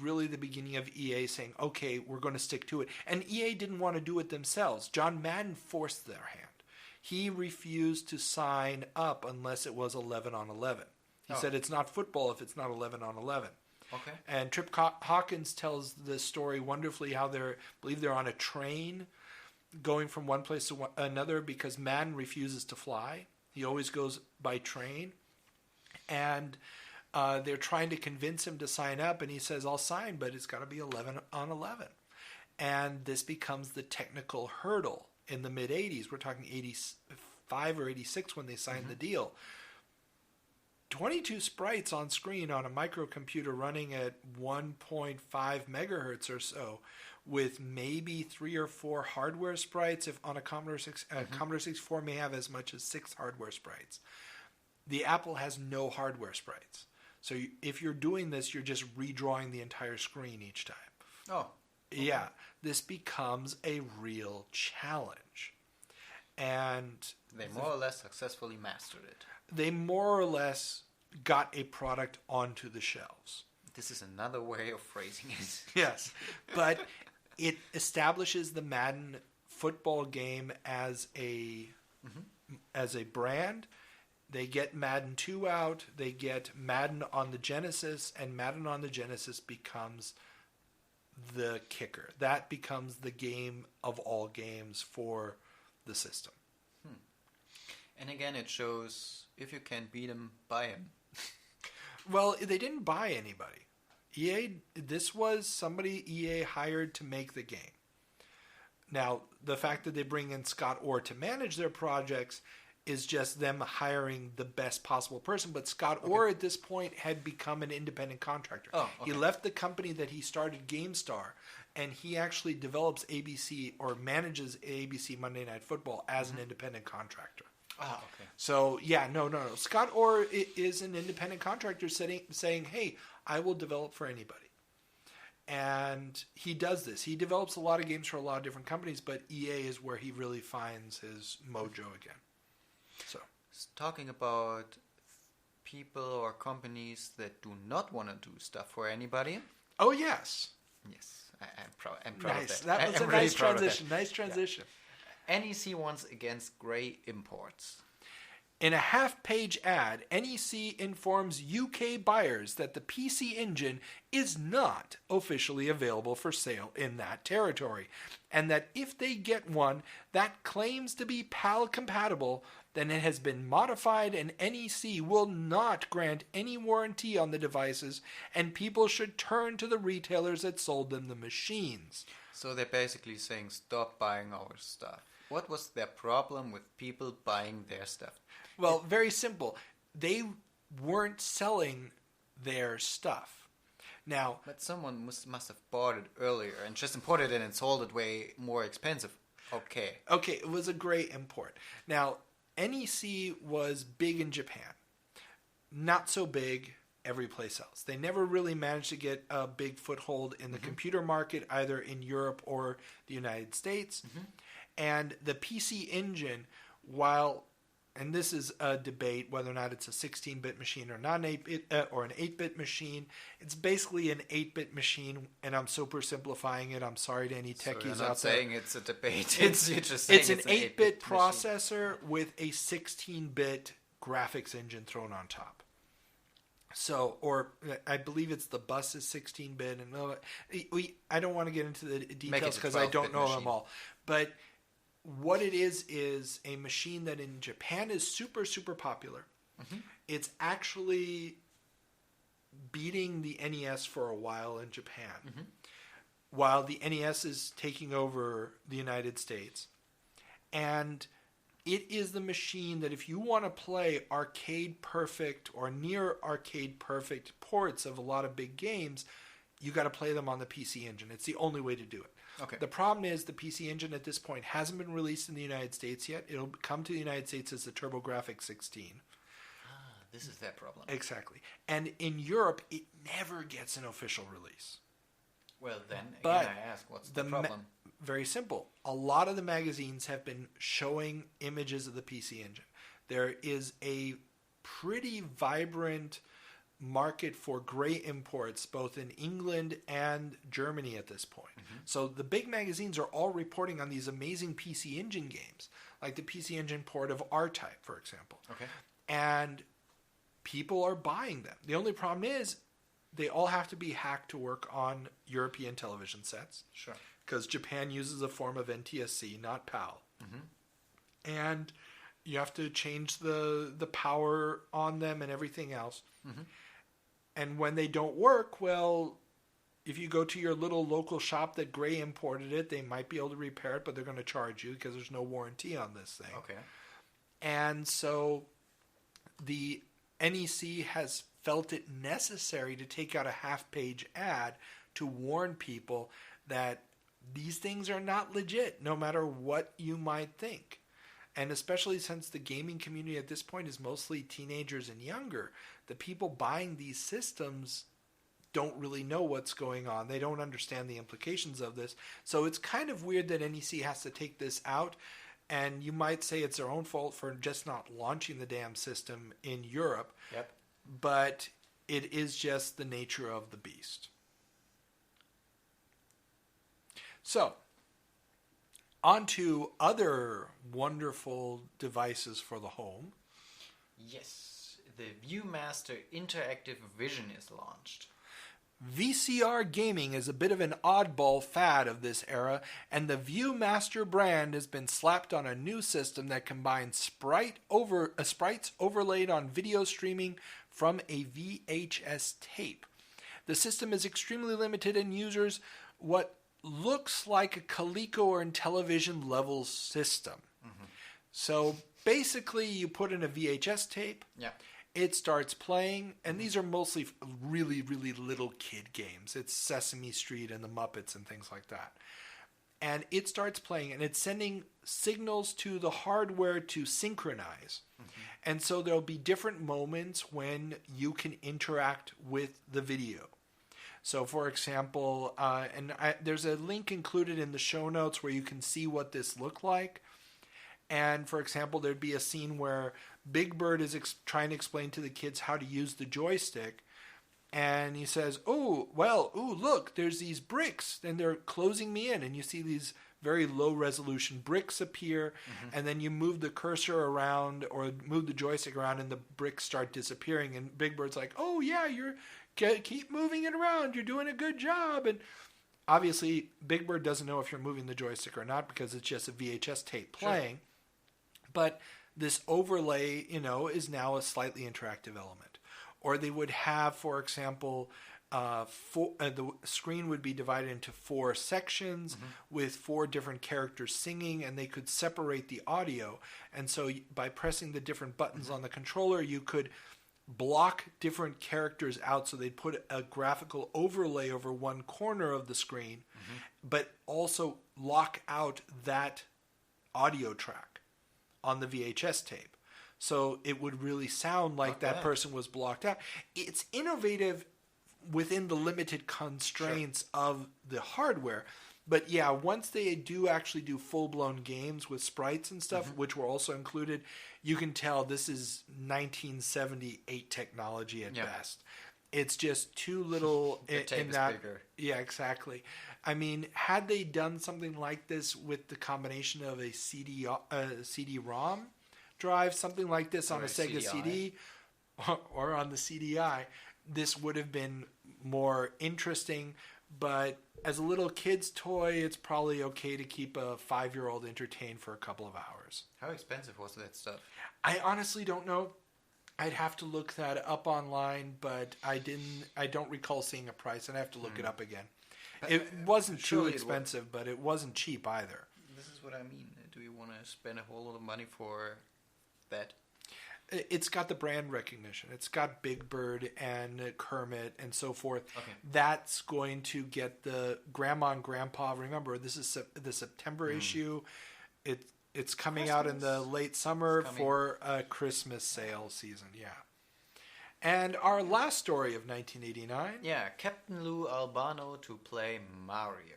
really the beginning of EA saying, okay, we're going to stick to it. And EA didn't want to do it themselves. John Madden forced their hand. He refused to sign up unless it was 11 on 11. He said it's not football if it's not 11 on 11. Okay. And Trip Hawkins tells the story wonderfully how I believe they're on a train going from one place to another because Madden refuses to fly. He always goes by train. And They're trying to convince him to sign up, and he says, I'll sign, but it's got to be 11 on 11. And this becomes the technical hurdle in the mid-'80s. We're talking 85 or 86 when they signed the deal. 22 sprites on screen on a microcomputer running at 1.5 megahertz or so, with maybe 3 or 4 hardware sprites. If on a Commodore 64 may have as much as 6 hardware sprites. The Apple has no hardware sprites. So if you're doing this, you're just redrawing the entire screen each time. Oh. Okay. Yeah, this becomes a real challenge. And they more or less successfully mastered it. They more or less got a product onto the shelves. This is another way of phrasing it. Yes, but it establishes the Madden football game as a brand. They get Madden 2 out. They get Madden on the Genesis, and Madden on the Genesis becomes the kicker. That becomes the game of all games for the system. And again, it shows if you can't beat him, buy him. Well, they didn't buy anybody. This was somebody EA hired to make the game. Now, the fact that they bring in Scott Orr to manage their projects is just them hiring the best possible person. But Scott Orr at this point had become an independent contractor. Oh, okay. He left the company that he started, GameStar, and he actually develops ABC or manages ABC Monday Night Football as an independent contractor. Ah, okay. So, yeah, no. Scott Orr is an independent contractor saying, hey, I will develop for anybody. And he does this. He develops a lot of games for a lot of different companies, but EA is where he really finds his mojo again. So, talking about people or companies that do not want to do stuff for anybody. Oh, yes. Yes, I'm proud of Nice. that. That was a nice transition. Nice transition. Yeah. NEC wants against grey imports. In a half-page ad, NEC informs UK buyers that the PC Engine is not officially available for sale in that territory, and that if they get one that claims to be PAL compatible, then it has been modified and NEC will not grant any warranty on the devices, and people should turn to the retailers that sold them the machines. So they're basically saying, stop buying our stuff. What was their problem with people buying their stuff? Well, very simple. They weren't selling their stuff. Now, but someone must have bought it earlier and just imported it and sold it way more expensive. Okay, it was a great import. Now, NEC was big in Japan. Not so big every place else. They never really managed to get a big foothold in the computer market, either in Europe or the United States. And the PC Engine, while, and this is a debate whether or not it's a 16-bit machine or not an 8-bit or an 8-bit machine. It's basically an 8-bit machine, and I'm super simplifying it. I'm sorry to any techies out there. So you're not saying it's a debate. It's an 8-bit processor with a 16-bit graphics engine thrown on top. So, or I believe it's the bus is 16-bit, and I don't want to get into the details because I don't know them all. But what it is a machine that in Japan is super, super popular. It's actually beating the NES for a while in Japan, while the NES is taking over the United States. And it is the machine that if you want to play arcade perfect or near arcade perfect ports of a lot of big games, you got to play them on the PC Engine. It's the only way to do it. Okay. The problem is the PC Engine at this point hasn't been released in the United States yet. It'll come to the United States as the TurboGrafx 16. This is their problem. Exactly. And in Europe, it never gets an official release. Well, then, but again, I ask, what's the problem? Very simple. A lot of the magazines have been showing images of the PC Engine. There is a pretty vibrant market for gray imports both in England and Germany at this point. So the big magazines are all reporting on these amazing PC Engine games, like the PC Engine port of R-Type, for example. Okay. And people are buying them. The only problem is they all have to be hacked to work on European television sets. Sure. Because Japan uses a form of NTSC, not PAL. And you have to change the power on them and everything else. And when they don't work, well, if you go to your little local shop that Gray imported it, they might be able to repair it, but they're going to charge you because there's no warranty on this thing. Okay. And so the NEC has felt it necessary to take out a half-page ad to warn people that these things are not legit, no matter what you might think. And especially since the gaming community at this point is mostly teenagers and younger, the people buying these systems don't really know what's going on. They don't understand the implications of this. So it's kind of weird that NEC has to take this out. And you might say it's their own fault for just not launching the damn system in Europe. Yep. But it is just the nature of the beast. So, on to other wonderful devices for the home. Yes, the ViewMaster Interactive Vision is launched. VCR gaming is a bit of an oddball fad of this era, and the ViewMaster brand has been slapped on a new system that combines sprites overlaid on video streaming from a VHS tape. The system is extremely limited and uses what looks like a Coleco or Intellivision level system. Mm-hmm. So basically you put in a VHS tape. Yeah. It starts playing, and these are mostly really, really little kid games. It's Sesame Street and the Muppets and things like that. And it starts playing, and it's sending signals to the hardware to synchronize. Mm-hmm. And so there'll be different moments when you can interact with the video. So, for example, there's a link included in the show notes where you can see what this looked like. And, for example, there'd be a scene where Big Bird is trying to explain to the kids how to use the joystick. And he says, look, there's these bricks, and they're closing me in. And you see these very low-resolution bricks appear, and then you move the cursor around or move the joystick around, and the bricks start disappearing. And Big Bird's like, oh, yeah, keep moving it around. You're doing a good job. And obviously, Big Bird doesn't know if you're moving the joystick or not because it's just a VHS tape playing. Sure. But this overlay, is now a slightly interactive element. Or they would have, for example, the screen would be divided into 4 sections with 4 different characters singing, and they could separate the audio. And so by pressing the different buttons on the controller, you could block different characters out, so they'd put a graphical overlay over one corner of the screen, but also lock out that audio track on the VHS tape. So it would really sound like that person was blocked out. It's innovative within the limited constraints of the hardware. But yeah, once they do actually do full-blown games with sprites and stuff, which were also included, you can tell this is 1978 technology at best. It's just too little the tape is bigger. Yeah, exactly. I mean, had they done something like this with the combination of a CD-ROM drive, something like this on a Sega CD or on the CDI, this would have been more interesting. But as a little kid's toy, it's probably okay to keep a 5-year-old entertained for a couple of hours. How expensive was that stuff? I honestly don't know. I'd have to look that up online, but I don't recall seeing a price. I'd have to look it up again. It wasn't too expensive, but it wasn't cheap either. This is what I mean. Do you want to spend a whole lot of money for that? It's got the brand recognition. It's got Big Bird and Kermit and so forth. Okay. That's going to get the grandma and grandpa. Remember, this is the September issue. It's coming out in the late summer for a Christmas sale season. Yeah. And our last story of 1989. Yeah, Captain Lou Albano to play Mario.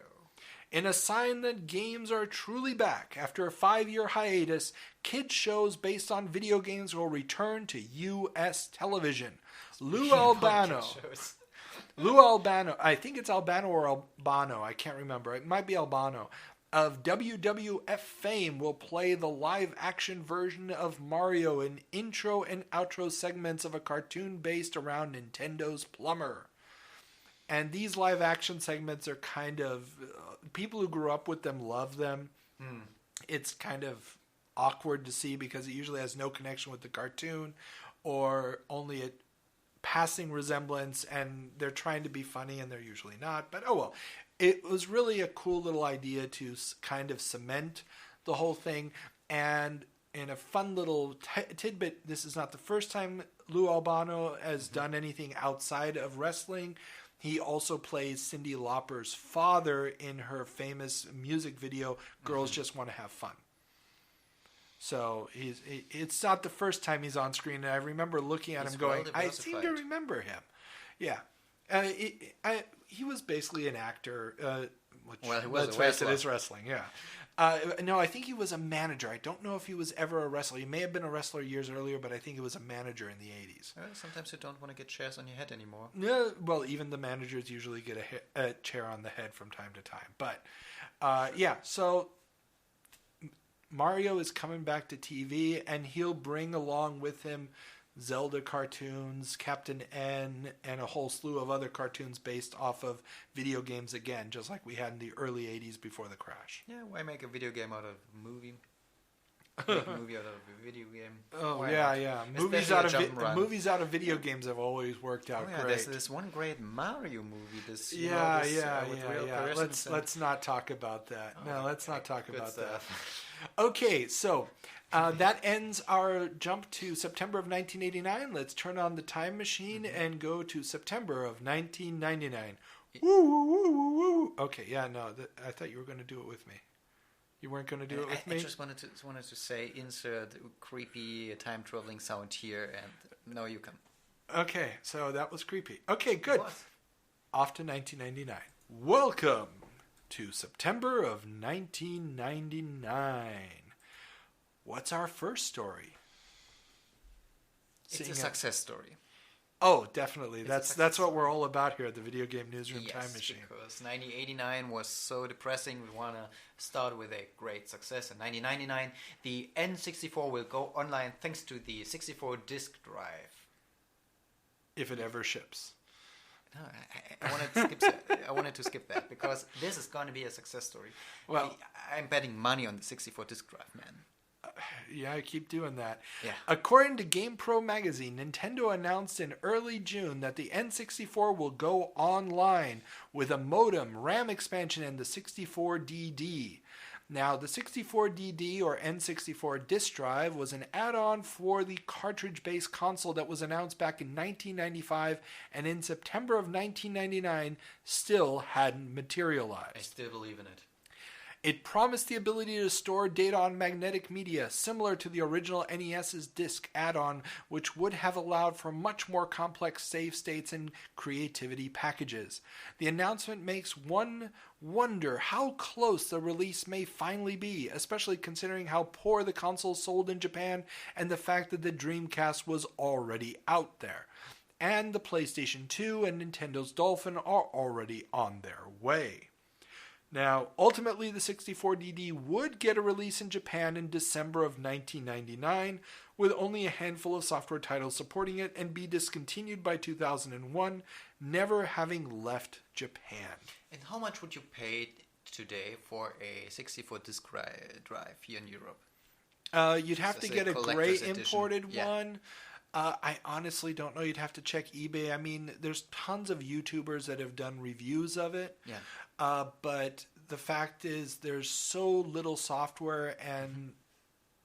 In a sign that games are truly back, after a 5-year hiatus, kids shows based on video games will return to U.S. television. Lou Albano, I think it's Albano or Albano, I can't remember. It might be Albano, of WWF fame will play the live-action version of Mario in intro and outro segments of a cartoon based around Nintendo's Plumber. And these live-action segments are kind of... people who grew up with them love them. It's kind of awkward to see because it usually has no connection with the cartoon or only a passing resemblance, and they're trying to be funny, and they're usually not. But oh well. It was really a cool little idea to kind of cement the whole thing. And in a fun little tidbit, this is not the first time Lou Albano has done anything outside of wrestling. He also plays Cyndi Lauper's father in her famous music video, Girls Just Want to Have Fun. So it's not the first time he's on screen. And I remember looking at him going, I seem to remember him. Yeah. He was basically an actor. He was a wrestler. It is wrestling, yeah. No, I think he was a manager. I don't know if he was ever a wrestler. He may have been a wrestler years earlier, but I think he was a manager in the 80s. Sometimes you don't want to get chairs on your head anymore. No, well, even the managers usually get a chair on the head from time to time. But, so Mario is coming back to TV, and he'll bring along with him Zelda cartoons, Captain N, and a whole slew of other cartoons based off of video games again, just like we had in the early 80s before the crash. Yeah, why make a video game out of a movie? Make a movie out of a video game. Oh, why yeah. Movies out of video games have always worked out great. There's this one great Mario movie. Let's not talk about that. Let's not talk about that. Okay, so that ends our jump to September of 1989. Let's turn on the time machine and go to September of 1999. Woo, woo, woo, woo, woo. Okay, I thought you were going to do it with me. You weren't going to do it with me? I just wanted to say, insert creepy time traveling sound here, and no, you can. Okay, so that was creepy. Okay, good. Off to 1999. Welcome to September of 1999. What's our first story? It's a success story. Oh, definitely. That's what we're all about here at the Video Game Newsroom Time Machine. Because 1989 was so depressing. We want to start with a great success. In 1999, the N64 will go online thanks to the 64 disk drive. If it ever ships. No, I wanted to skip that because this is going to be a success story. Well, I'm betting money on the 64 disk drive, man. Yeah, I keep doing that. Yeah. According to GamePro magazine, Nintendo announced in early June that the N64 will go online with a modem, RAM expansion, and the 64DD. Now, the 64DD or N64 disk drive was an add-on for the cartridge-based console that was announced back in 1995 and in September of 1999 still hadn't materialized. I still believe in it. It promised the ability to store data on magnetic media, similar to the original NES's disc add-on, which would have allowed for much more complex save states and creativity packages. The announcement makes one wonder how close the release may finally be, especially considering how poor the console sold in Japan and the fact that the Dreamcast was already out there. And the PlayStation 2 and Nintendo's Dolphin are already on their way. Now, ultimately, the 64DD would get a release in Japan in December of 1999, with only a handful of software titles supporting it, and be discontinued by 2001, never having left Japan. And how much would you pay today for a 64 disk drive here in Europe? You'd have to get a gray imported one. I honestly don't know. You'd have to check eBay. I mean, there's tons of YouTubers that have done reviews of it. Yeah. But the fact is there's so little software and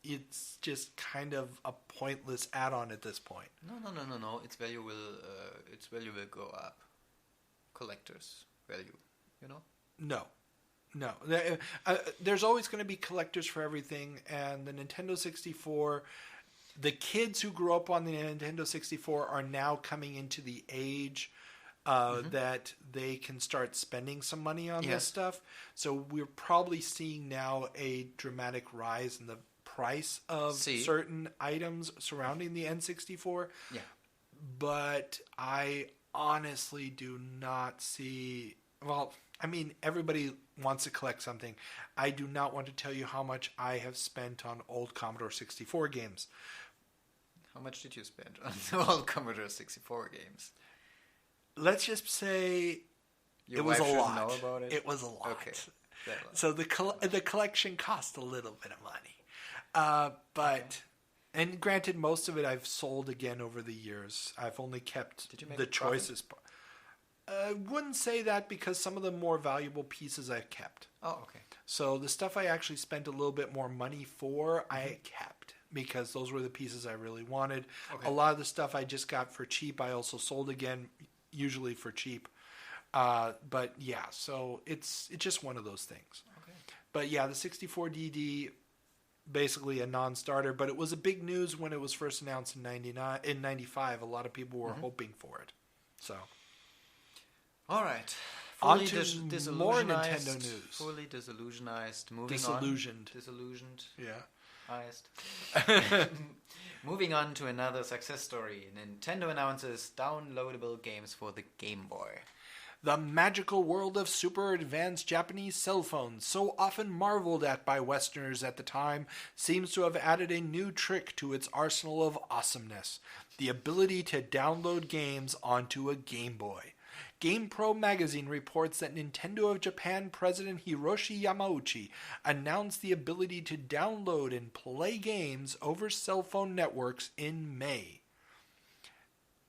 it's just kind of a pointless add-on at this point. No. Its value will go up. Collector's value, you know? No. There's always going to be collectors for everything, and the Nintendo 64... The kids who grew up on the Nintendo 64 are now coming into the age that they can start spending some money on this stuff. So we're probably seeing now a dramatic rise in the price of certain items surrounding the N64. Yeah. But I honestly do not see... Well, I mean, everybody wants to collect something. I do not want to tell you how much I have spent on old Commodore 64 games. How much did you spend on the old Commodore 64 games? Let's just say Your it was a wife lot. know about it? It was a lot. Okay. So the collection cost a little bit of money. But And granted, most of it I've sold again over the years. I've only kept the choices. I wouldn't say that because some of the more valuable pieces I've kept. Oh, okay. So the stuff I actually spent a little bit more money for, I kept because those were the pieces I really wanted. Okay. A lot of the stuff I just got for cheap, I also sold again, usually for cheap. But yeah, so it's just one of those things. Okay. But yeah, the 64DD, basically a non-starter, but it was a big news when it was first announced in 95. A lot of people were hoping for it. So, all right. On to more Nintendo news. Fully disillusionized. Disillusioned. Disillusioned. Yeah. Moving on to another success story. Nintendo announces downloadable games for the Game Boy. The magical world of super advanced Japanese cell phones, so often marveled at by Westerners at the time, seems to have added a new trick to its arsenal of awesomeness: the ability to download games onto a Game Boy. GamePro magazine reports that Nintendo of Japan President Hiroshi Yamauchi announced the ability to download and play games over cell phone networks in May.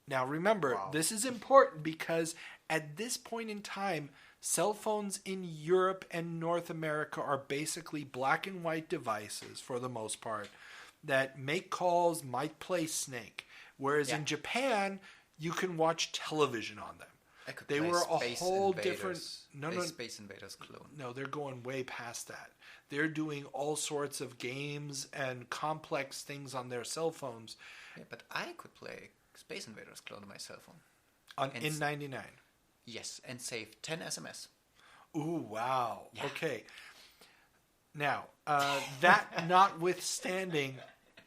Now remember, this is important because at this point in time, cell phones in Europe and North America are basically black and white devices for the most part that make calls, might play Snake. Whereas in Japan, you can watch television on them. They were a whole different... Space Invaders clone. No, they're going way past that. They're doing all sorts of games and complex things on their cell phones. Yeah, but I could play Space Invaders clone on my cell phone. In 99. Yes, and save 10 SMS. Ooh, wow. Yeah. Okay. Now, that notwithstanding,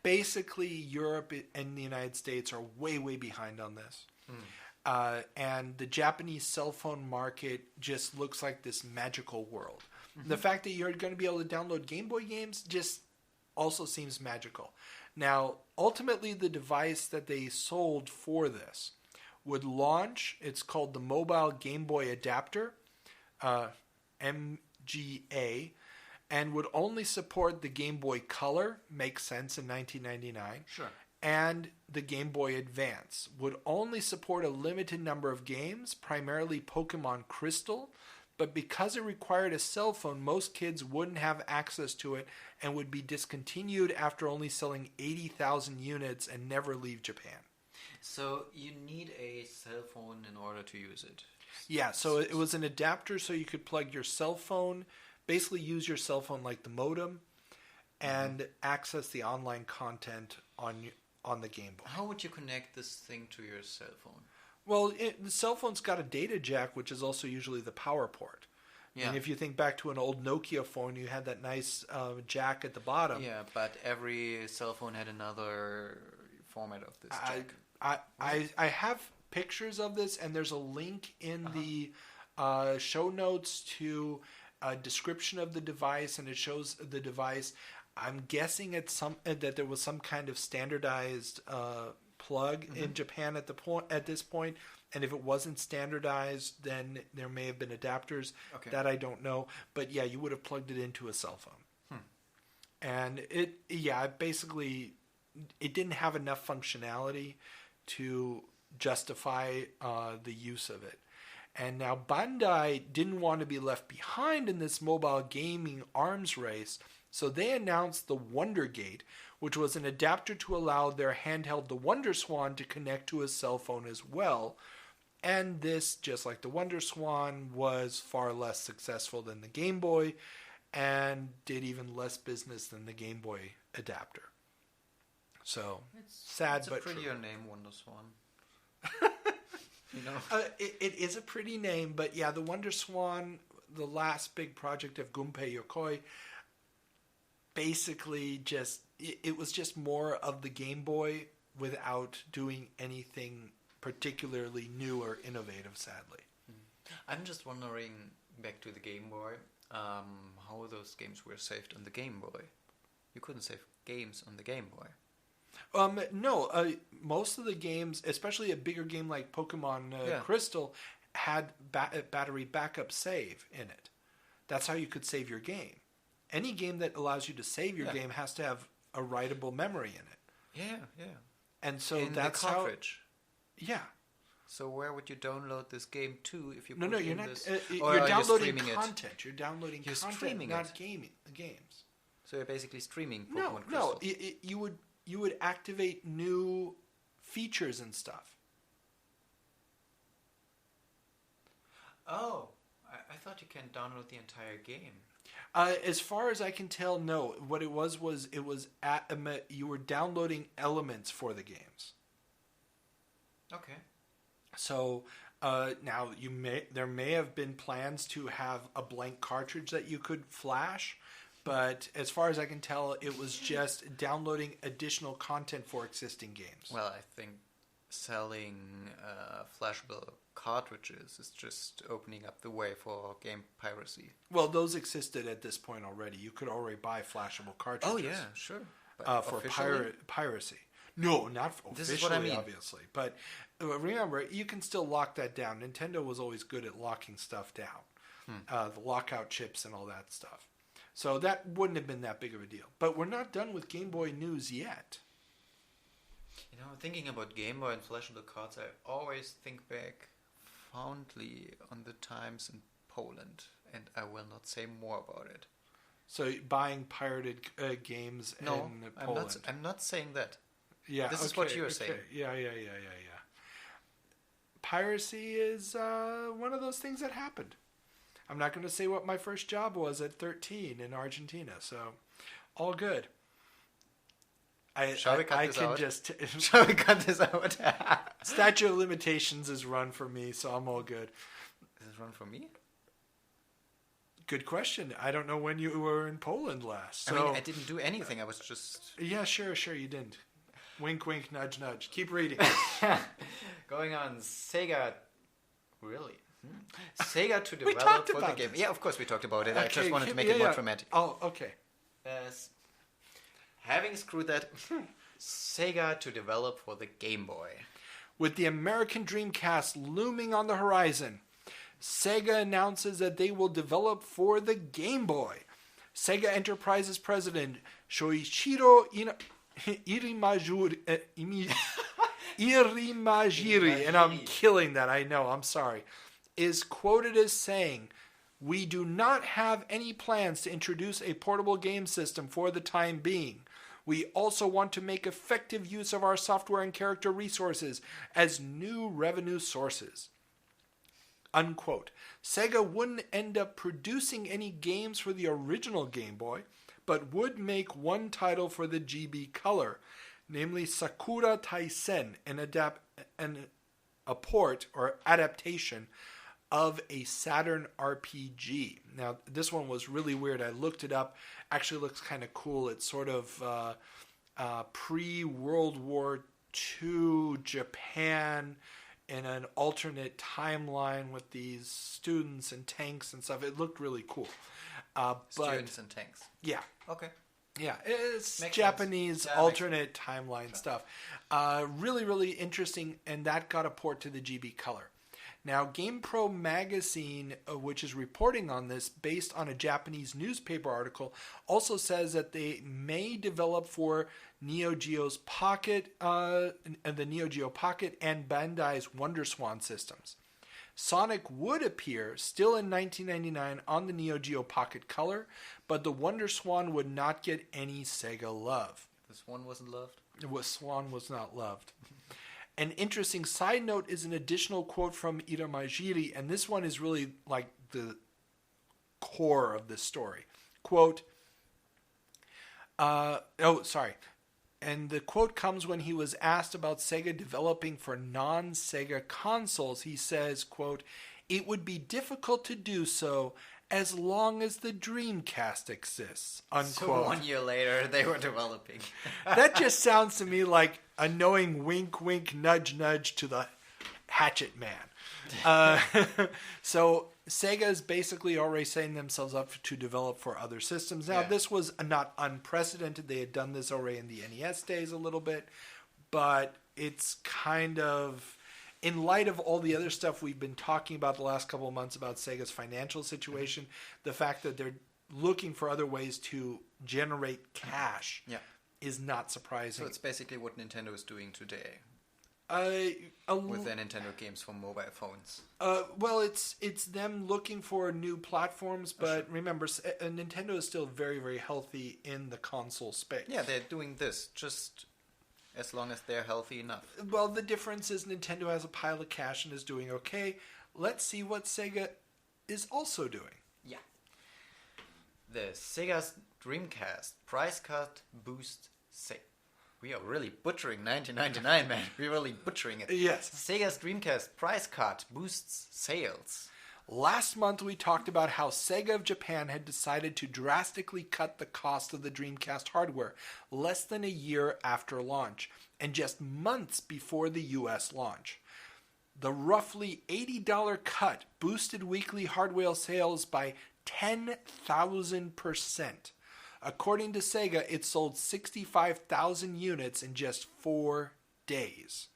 basically Europe and the United States are way, way behind on this. And the Japanese cell phone market just looks like this magical world. The fact that you're going to be able to download Game Boy games just also seems magical. Now, ultimately, the device that they sold for this would launch. It's called the Mobile Game Boy Adapter, MGA, and would only support the Game Boy Color. Makes sense in 1999. Sure. And the Game Boy Advance would only support a limited number of games, primarily Pokemon Crystal, but because it required a cell phone, most kids wouldn't have access to it and would be discontinued after only selling 80,000 units and never leave Japan. So you need a cell phone in order to use it? Yeah, so it was an adapter so you could plug your cell phone, basically use your cell phone like the modem, and access the online content on the Game Boy. How would you connect this thing to your cell phone? Well, the cell phone's got a data jack, which is also usually the power port. Yeah. And if you think back to an old Nokia phone, you had that nice jack at the bottom. Yeah, but every cell phone had another format of this jack. I have pictures of this, and there's a link in the show notes to a description of the device, and it shows the device. I'm guessing that there was some kind of standardized plug in Japan at this point, and if it wasn't standardized, then there may have been adapters. Okay. That I don't know, but yeah, you would have plugged it into a cell phone, and it didn't have enough functionality to justify the use of it. And now Bandai didn't want to be left behind in this mobile gaming arms race, so they announced the Wonder Gate, which was an adapter to allow their handheld, the Wonder Swan, to connect to a cell phone as well. And this, just like the Wonder Swan, was far less successful than the Game Boy and did even less business than the Game Boy adapter. So, sad but true. It's a prettier name, Wonder Swan. It is a pretty name, but yeah, the Wonder Swan, the last big project of Gunpei Yokoi, basically it was just more of the Game Boy without doing anything particularly new or innovative, sadly. I'm just wondering, back to the Game Boy, how those games were saved on the Game Boy. You couldn't save games on the Game Boy. No, most of the games, especially a bigger game like Pokemon Crystal, had battery backup save in it. That's how you could save your game. Any game that allows you to save your game has to have a writable memory in it. Yeah. And so In that's the cartridge. Yeah. So where would you download this game to if you No, put you're in not. this? You're downloading streaming content. You're downloading You're content, streaming not it. games. So you're basically streaming No, Pokemon Crystal. you would activate new features and stuff. Oh, I thought you can download the entire game. As far as I can tell, no. What it was you were downloading elements for the games. Okay. So now there may have been plans to have a blank cartridge that you could flash, but as far as I can tell, it was just downloading additional content for existing games. Well, I think selling flashable cartridges is just opening up the way for game piracy. Well, those existed at this point already. You could already buy flashable cartridges. Oh yeah, sure. But For officially? piracy. No, not officially, This is what I mean. obviously. But remember, you can still lock that down. Nintendo was always good at locking stuff down. The lockout chips and all that stuff. So that wouldn't have been that big of a deal. But we're not done with Game Boy news yet. You know, thinking about Game Boy and flashable cards, I always think back fondly on the times in Poland, and I will not say more about it. So buying pirated games in Poland. I'm not saying that. Yeah, This is what you're saying. Yeah. Piracy is one of those things that happened. I'm not going to say what my first job was at 13 in Argentina, so all good. Shall we cut this out? Shall we cut this out? Statute of limitations is run for me, so I'm all good. Is it run for me? Good question. I don't know when you were in Poland last. So, I mean, I didn't do anything. I was just... Yeah, sure, you didn't. Wink, wink, nudge, nudge. Keep reading. Going on, Sega... Really? Sega to We develop talked for the about game. this. Yeah, of course we talked about it. I Okay, just wanted to make yeah, it more yeah. dramatic. Oh, okay. Having screwed that, Sega to develop for the Game Boy. With the American Dreamcast looming on the horizon, Sega announces that they will develop for the Game Boy. Sega Enterprises president Shoichiro Irimajiri, and I'm killing that, I know, I'm sorry, is quoted as saying, "We do not have any plans to introduce a portable game system for the time being. We also want to make effective use of our software and character resources as new revenue sources." Unquote. Sega wouldn't end up producing any games for the original Game Boy, but would make one title for the GB Color, namely Sakura Taisen, a port or adaptation of a Saturn RPG. Now, this one was really weird. I looked it up. Actually looks kind of cool. It's sort of pre-World War II Japan in an alternate timeline with these students and tanks and stuff. It looked really cool. Students and tanks. Yeah. Okay. Yeah, it's Makes Japanese sense. alternate timeline stuff. Really, really interesting, and that got a port to the GB Color. Now, GamePro magazine, which is reporting on this based on a Japanese newspaper article, also says that they may develop for Neo Geo's Pocket, the Neo Geo Pocket, and Bandai's WonderSwan systems. Sonic would appear still in 1999 on the Neo Geo Pocket Color, but the WonderSwan would not get any Sega love. This one wasn't loved? Swan was not loved. An interesting side note is an additional quote from Irimajiri, and this one is really like the core of this story. Quote, and the quote comes when he was asked about Sega developing for non-Sega consoles. He says, quote, "It would be difficult to do so as long as the Dreamcast exists," unquote. So 1 year later, they were developing. That just sounds to me like a knowing wink, wink, nudge, nudge to the Hatchet Man. So Sega is basically already setting themselves up to develop for other systems. Now, This was not unprecedented. They had done this already in the NES days a little bit, but it's kind of, in light of all the other stuff we've been talking about the last couple of months about Sega's financial situation, the fact that they're looking for other ways to generate cash is not So surprising. it's basically what Nintendo is doing today With their Nintendo games for mobile phones. well, it's them looking for new platforms, but remember, Nintendo is still very, very healthy in the console space. Yeah, they're doing this just as long as they're healthy enough. Well, the difference is Nintendo has a pile of cash and is doing okay. Let's see what Sega is also doing. Yeah. The Sega's Dreamcast price cut boost sale. We are really butchering 1999, man. We're really butchering it. Yes. Sega's Dreamcast price cut boosts sales. Last month, we talked about how Sega of Japan had decided to drastically cut the cost of the Dreamcast hardware less than a year after launch, and just months before the US launch. The roughly $80 cut boosted weekly hardware sales by 10,000%. According to Sega, it sold 65,000 units in just 4 days.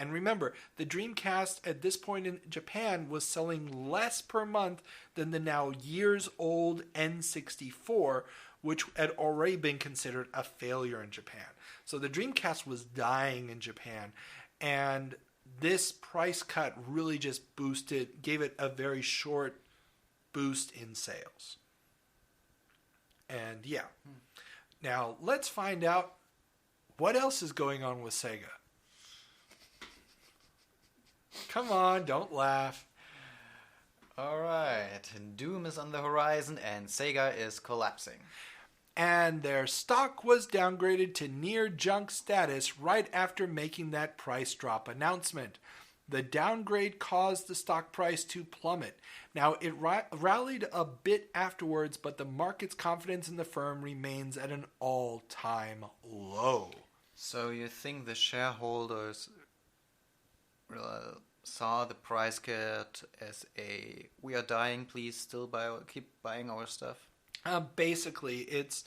And remember, the Dreamcast at this point in Japan was selling less per month than the now years-old N64, which had already been considered a failure in Japan. So the Dreamcast was dying in Japan, and this price cut really just gave it a very short boost in sales. And yeah. Now, let's find out what else is going on with Sega. Come on, don't laugh. Alright, Doom is on the horizon and Sega is collapsing. And their stock was downgraded to near junk status right after making that price drop announcement. The downgrade caused the stock price to plummet. Now, it rallied a bit afterwards, but the market's confidence in the firm remains at an all-time low. So you think the shareholders saw the price cut as we are dying, please still keep buying our stuff? Basically, it's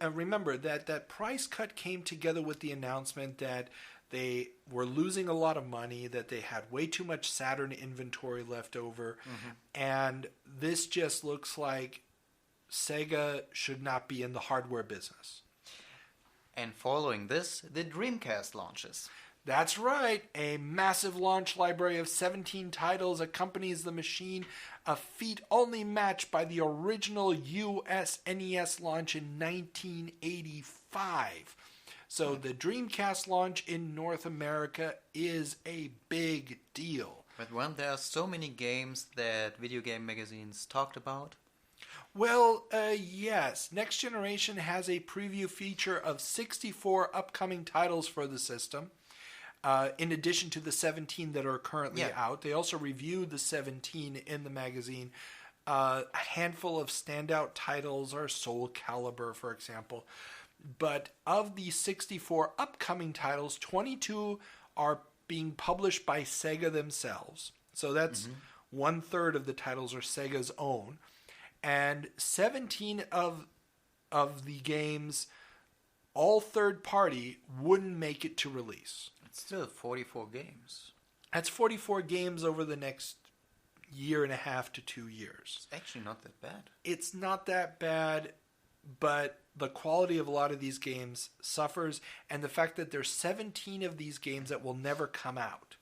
remember that price cut came together with the announcement that they were losing a lot of money, that they had way too much Saturn inventory left over, and this just looks like Sega should not be in the hardware business. And following this, the Dreamcast launches. That's right. A massive launch library of 17 titles accompanies the machine, a feat only matched by the original US NES launch in 1985. So the Dreamcast launch in North America is a big deal. But weren't there so many games that video game magazines talked about? Well, yes. Next Generation has a preview feature of 64 upcoming titles for the system. In addition to the 17 that are currently out. They also reviewed the 17 in the magazine. A handful of standout titles are Soul Calibur, for example. But of the 64 upcoming titles, 22 are being published by Sega themselves. So that's 1/3 of the titles are Sega's own. And 17 of the games, all third party, wouldn't make it to release. It's still 44 games. That's 44 games over the next year and a half to 2 years. It's actually not that bad. It's not that bad, but the quality of a lot of these games suffers, and the fact that there's 17 of these games that will never come out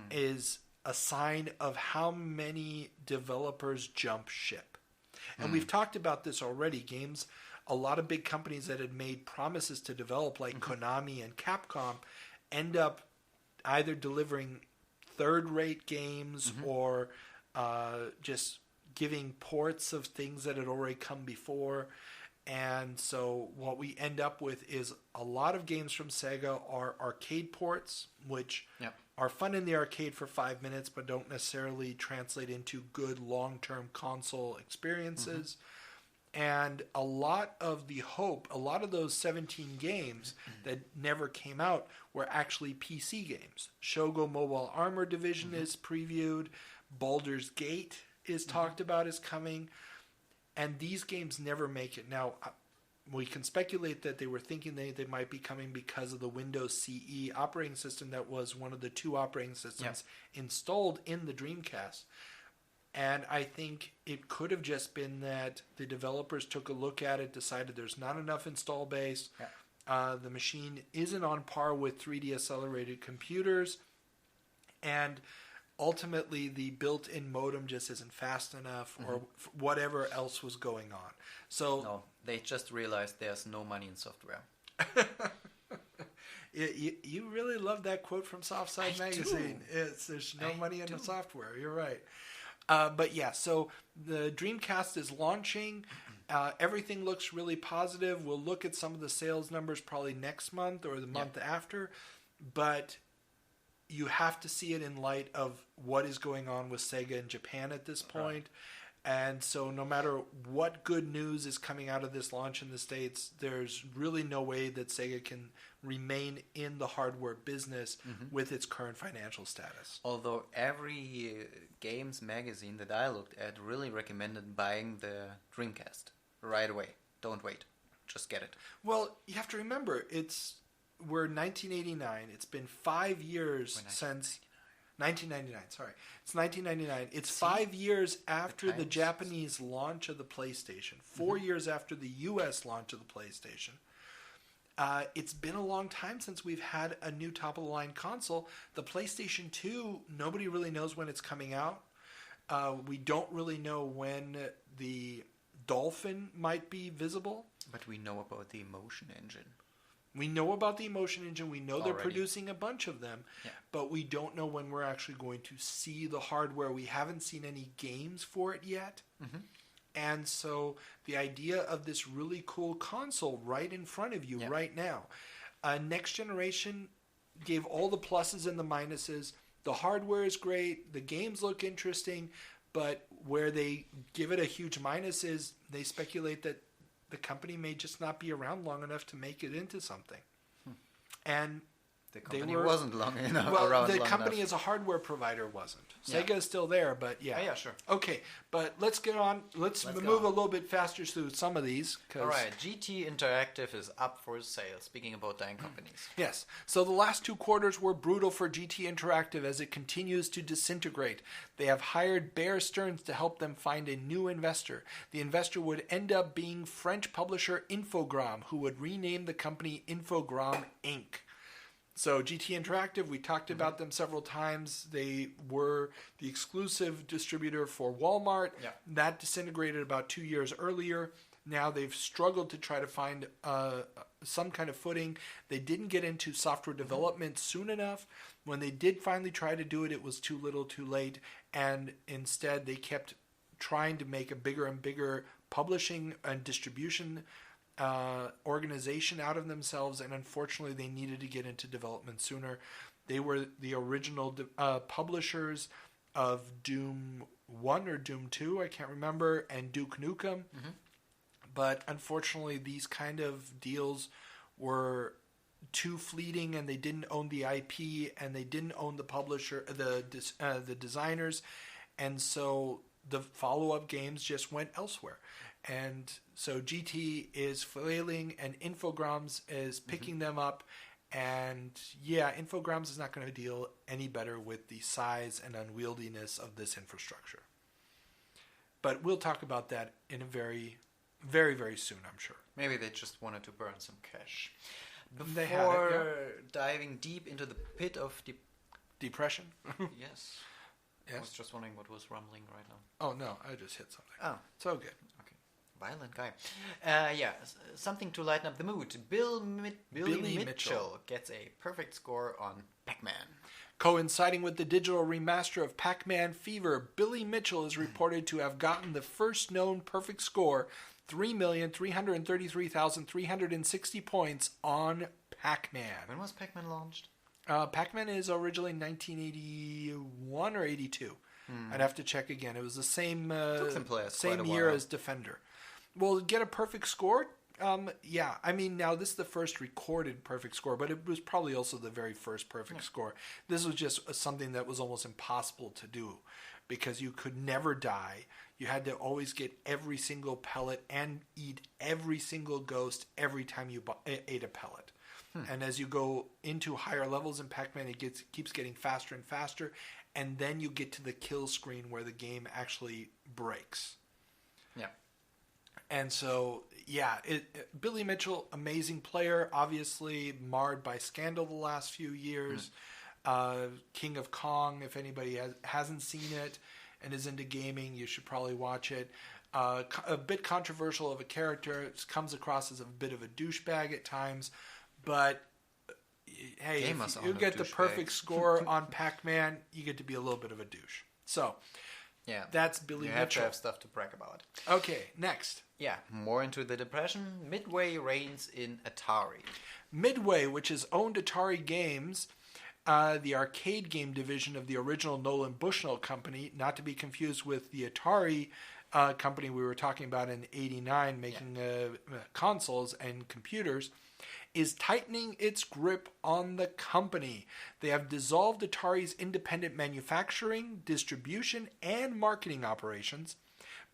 is a sign of how many developers jump ship. And we've talked about this already. A lot of big companies that had made promises to develop, like Konami and Capcom, end up either delivering third-rate games or just giving ports of things that had already come before. And so what we end up with is a lot of games from Sega are arcade ports, which are fun in the arcade for 5 minutes, but don't necessarily translate into good long-term console experiences. And a lot of those 17 games that never came out were actually PC games. Shogo Mobile Armor Division is previewed. Baldur's Gate is talked about as coming. And these games never make it. Now, we can speculate that they were thinking they might be coming because of the Windows CE operating system that was one of the 2 operating systems installed in the Dreamcast. And I think it could have just been that the developers took a look at it, decided there's not enough install base. Yeah. The machine isn't on par with 3D accelerated computers. And ultimately, the built-in modem just isn't fast enough, or whatever else was going on. So No, they just realized there's no money in software. you really love that quote from Softside Magazine. There's no money in the software. You're right. But yeah, so the Dreamcast is launching. Everything looks really positive. We'll look at some of the sales numbers probably next month or the month after. But you have to see it in light of what is going on with Sega in Japan at this point. And so no matter what good news is coming out of this launch in the States, there's really no way that Sega can remain in the hardware business with its current financial status. Although every games magazine that I looked at really recommended buying the Dreamcast right away. Don't wait. Just get it. Well, you have to remember, we're 1989. It's been 5 years since... 1999, sorry. It's 1999. It's 5 years after the Japanese launch of the PlayStation. 4 years after the U.S. launch of the PlayStation. It's been a long time since we've had a new top-of-the-line console. The PlayStation 2, nobody really knows when it's coming out. We don't really know when the Dolphin might be visible. But we know about the Emotion Engine. We know about the Emotion Engine. We know they're Already. producing a bunch of them, but we don't know when we're actually going to see the hardware. We haven't seen any games for it yet. And so the idea of this really cool console right in front of you right now. Next Generation gave all the pluses and the minuses. The hardware is great. The games look interesting, but where they give it a huge minus is they speculate that the company may just not be around long enough to make it into something. And the company wasn't long enough around. Well, the long company enough. as a hardware provider wasn't. Sega is still there, but yeah. Oh, yeah, sure. Okay, but let's get on. Let's move a little bit faster through some of these. All right, GT Interactive is up for sale. Speaking about dying companies. Yes. So the last 2 quarters were brutal for GT Interactive as it continues to disintegrate. They have hired Bear Stearns to help them find a new investor. The investor would end up being French publisher Infogrames, who would rename the company Infogrames Inc. So GT Interactive, we talked about them several times. They were the exclusive distributor for Walmart. Yeah. That disintegrated about 2 years earlier. Now they've struggled to try to find some kind of footing. They didn't get into software development soon enough. When they did finally try to do it, it was too little too late. And instead, they kept trying to make a bigger and bigger publishing and distribution organization out of themselves, and unfortunately they needed to get into development sooner. They were the original publishers of Doom 1 or Doom 2, I can't remember, and Duke Nukem. But unfortunately these kind of deals were too fleeting, and they didn't own the IP, and they didn't own the publisher, the designers, and so the follow-up games just went elsewhere. And so GT is flailing, and Infogrames is picking them up. And yeah, Infogrames is not going to deal any better with the size and unwieldiness of this infrastructure. But we'll talk about that in a very, very, very soon, I'm sure. Maybe they just wanted to burn some cash. They had it, Before diving deep into the pit of Depression? Yes. I Yes. was just wondering what was rumbling right now. Oh, no, I just hit something. Oh, It's all good. okay. Violent guy. Something to lighten up the mood. Billy Mitchell gets a perfect score on Pac-Man. Coinciding with the digital remaster of Pac-Man Fever, Billy Mitchell is reported to have gotten the first known perfect score, 3,333,360 points on Pac-Man. When was Pac-Man launched? Pac-Man is originally 1981 or 82. I'd have to check again. It was the same Took them quite same a year while. as Defender. Well, get a perfect score? Yeah. I mean, now this is the first recorded perfect score, but it was probably also the very first perfect score. This was just something that was almost impossible to do because you could never die. You had to always get every single pellet and eat every single ghost every time you ate a pellet. And as you go into higher levels in Pac-Man, it keeps getting faster and faster. and then you get to the kill screen where the game actually breaks. Yeah. And so, yeah, Billy Mitchell, amazing player, obviously marred by scandal the last few years. King of Kong, if anybody hasn't seen it and is into gaming, you should probably watch it. A bit controversial of a character. It comes across as a bit of a douchebag at times, but hey, if you get the perfect score on Pac-Man, you get to be a little bit of a douche. So, yeah, that's Billy Mitchell. You have to have stuff to brag about. Okay, next. Yeah, more into the depression. Midway reigns in Atari. Midway, which has owned Atari Games, the arcade game division of the original Nolan Bushnell company, not to be confused with the Atari company we were talking about in '89, making consoles and computers, is tightening its grip on the company. They have dissolved Atari's independent manufacturing, distribution, and marketing operations,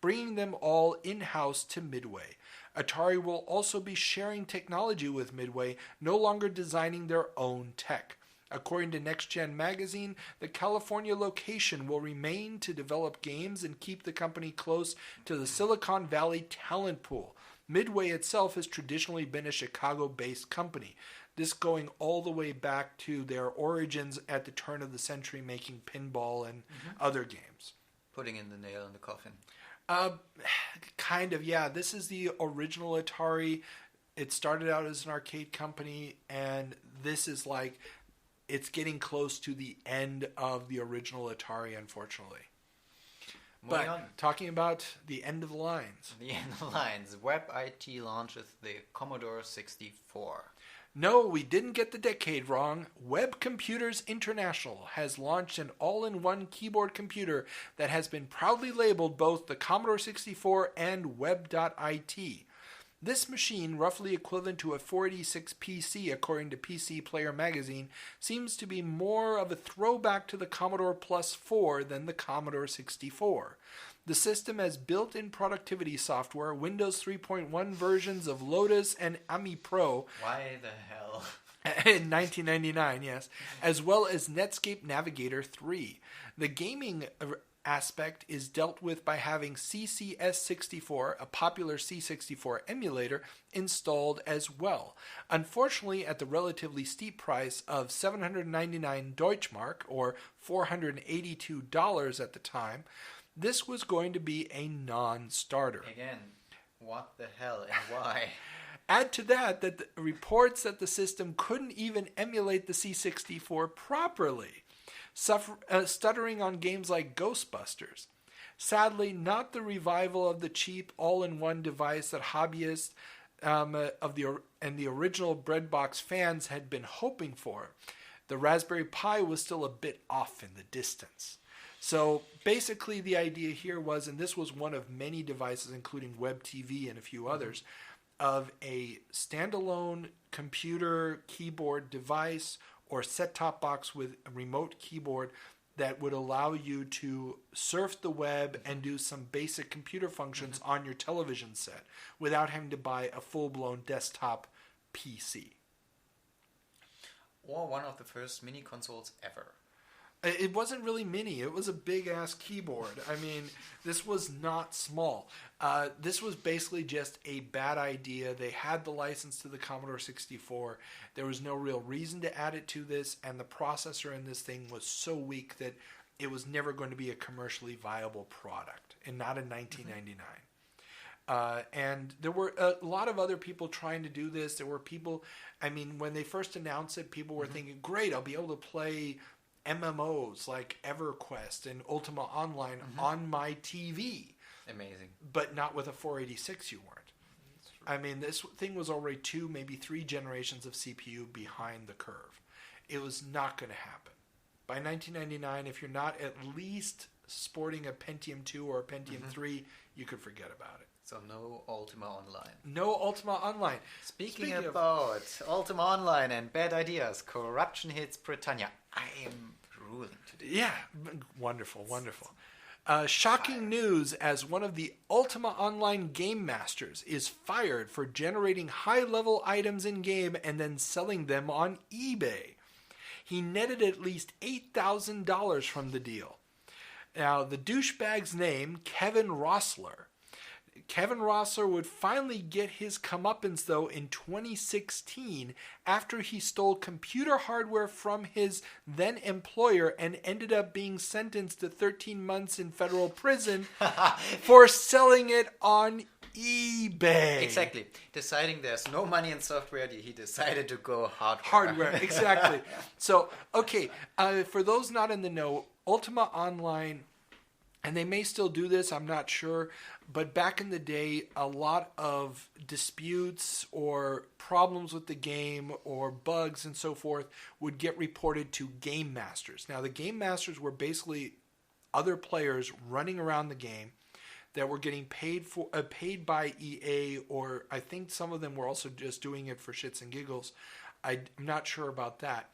bringing them all in-house to Midway. Atari will also be sharing technology with Midway, no longer designing their own tech. According to Next Gen magazine, the California location will remain to develop games and keep the company close to the Silicon Valley talent pool. Midway itself has traditionally been a Chicago-based company, this going all the way back to their origins at the turn of the century, making pinball and other games. Putting in the nail in the coffin. Kind of, yeah. This is the original Atari. It started out as an arcade company, and this is like, it's getting close to the end of the original Atari, unfortunately. Moving on. Talking about the end of the lines. The end of the lines. Web IT launches the Commodore 64. No, we didn't get the decade wrong. Web Computers International has launched an all-in-one keyboard computer that has been proudly labeled both the Commodore 64 and Web.IT. This machine, roughly equivalent to a 486 PC according to PC Player magazine, seems to be more of a throwback to the Commodore Plus 4 than the Commodore 64. The system has built-in productivity software, Windows 3.1 versions of Lotus and Ami Pro. Why the hell? In 1999, yes, as well as Netscape Navigator 3. The gaming aspect is dealt with by having CCS64, a popular C64 emulator, installed as well. Unfortunately, at the relatively steep price of 799 Deutschmark, or $482 at the time, this was going to be a non-starter. Again, what the hell and why? Add to that the reports that the system couldn't even emulate the C64 properly, stuttering on games like Ghostbusters. Sadly, not the revival of the cheap all-in-one device that hobbyists and the original Breadbox fans had been hoping for. The Raspberry Pi was still a bit off in the distance. So basically the idea here was, and this was one of many devices, including Web TV and a few others, of a standalone computer keyboard device or set-top box with a remote keyboard that would allow you to surf the web and do some basic computer functions on your television set without having to buy a full-blown desktop PC. Or one of the first mini consoles ever. It wasn't really mini. It was a big-ass keyboard. I mean, this was not small. This was basically just a bad idea. They had the license to the Commodore 64. There was no real reason to add it to this, and the processor in this thing was so weak that it was never going to be a commercially viable product, and not in 1999. And there were a lot of other people trying to do this. There were people, I mean, when they first announced it, people were thinking, great, I'll be able to play MMOs like EverQuest and Ultima Online on my TV. Amazing. But not with a 486 you weren't. I mean, this thing was already 2, maybe 3 generations of CPU behind the curve. It was not going to happen. By 1999, if you're not at least sporting a Pentium 2 or a Pentium 3, you could forget about it. So no Ultima Online. No Ultima Online. Speaking about Ultima Online and bad ideas, corruption hits Britannia. I am drooling today. Yeah, wonderful, wonderful. Shocking news as one of the Ultima Online game masters is fired for generating high-level items in-game and then selling them on eBay. he netted at least $8,000 from the deal. Now, the douchebag's name, Kevin Rossler. Kevin Rossler would finally get his comeuppance, though, in 2016 after he stole computer hardware from his then-employer and ended up being sentenced to 13 months in federal prison for selling it on eBay. Exactly. Deciding there's no money in software, he decided to go hardware. Hardware, exactly. So, okay, for those not in the know, Ultima Online, and they may still do this, I'm not sure, but back in the day, a lot of disputes or problems with the game or bugs and so forth would get reported to game masters. Now, the game masters were basically other players running around the game that were getting paid by EA, or I think some of them were also just doing it for shits and giggles. I'm not sure about that.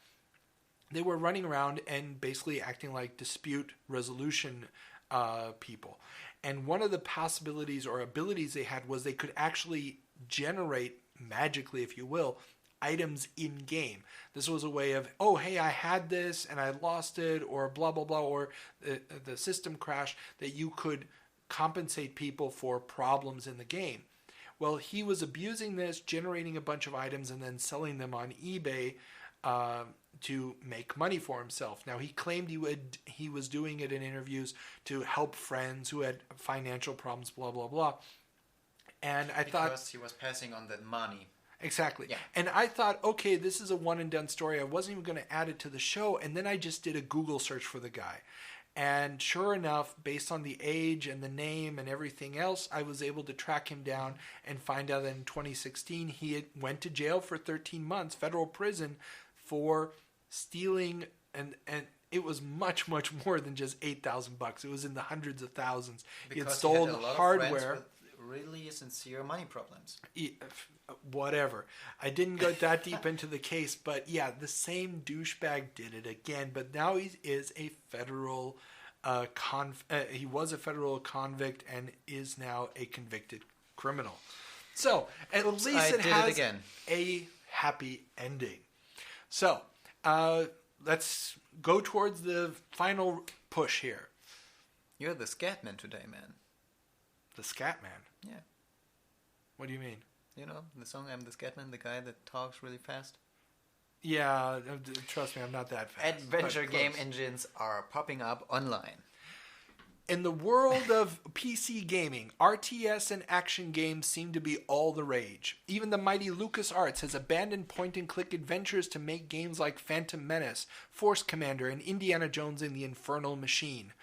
They were running around and basically acting like dispute resolution people. And one of the possibilities or abilities they had was they could actually generate, magically if you will, items in-game. This was a way of, oh, hey, I had this and I lost it, or blah, blah, blah, or the system crashed, that you could compensate people for problems in the game. Well, he was abusing this, generating a bunch of items and then selling them on eBay to make money for himself. Now, he claimed he was doing it in interviews to help friends who had financial problems, blah, blah, blah. And I thought... Because he was passing on that money. Exactly. Yeah. And I thought, okay, this is a one-and-done story. I wasn't even going to add it to the show. And then I just did a Google search for the guy. And sure enough, based on the age and the name and everything else, I was able to track him down and find out that in 2016 he went to jail for 13 months, federal prison, for stealing, and it was much, much more than just $8,000. It was in the hundreds of thousands. Because he had stolen he had a lot hardware. Of friends with really sincere money problems. Whatever. I didn't go that deep into the case, but yeah, the same douchebag did it again. But now he is a federal he was a federal convict and is now a convicted criminal. So at least it has a happy ending. So let's go towards the final push here. You're the Scatman today, man. The Scatman? Yeah. What do you mean? You know, the song I'm the Scatman, the guy that talks really fast? Yeah, trust me, I'm not that fast. Adventure game engines are popping up online. In the world of PC gaming, RTS and action games seem to be all the rage. Even the mighty LucasArts has abandoned point-and-click adventures to make games like Phantom Menace, Force Commander, and Indiana Jones and the Infernal Machine.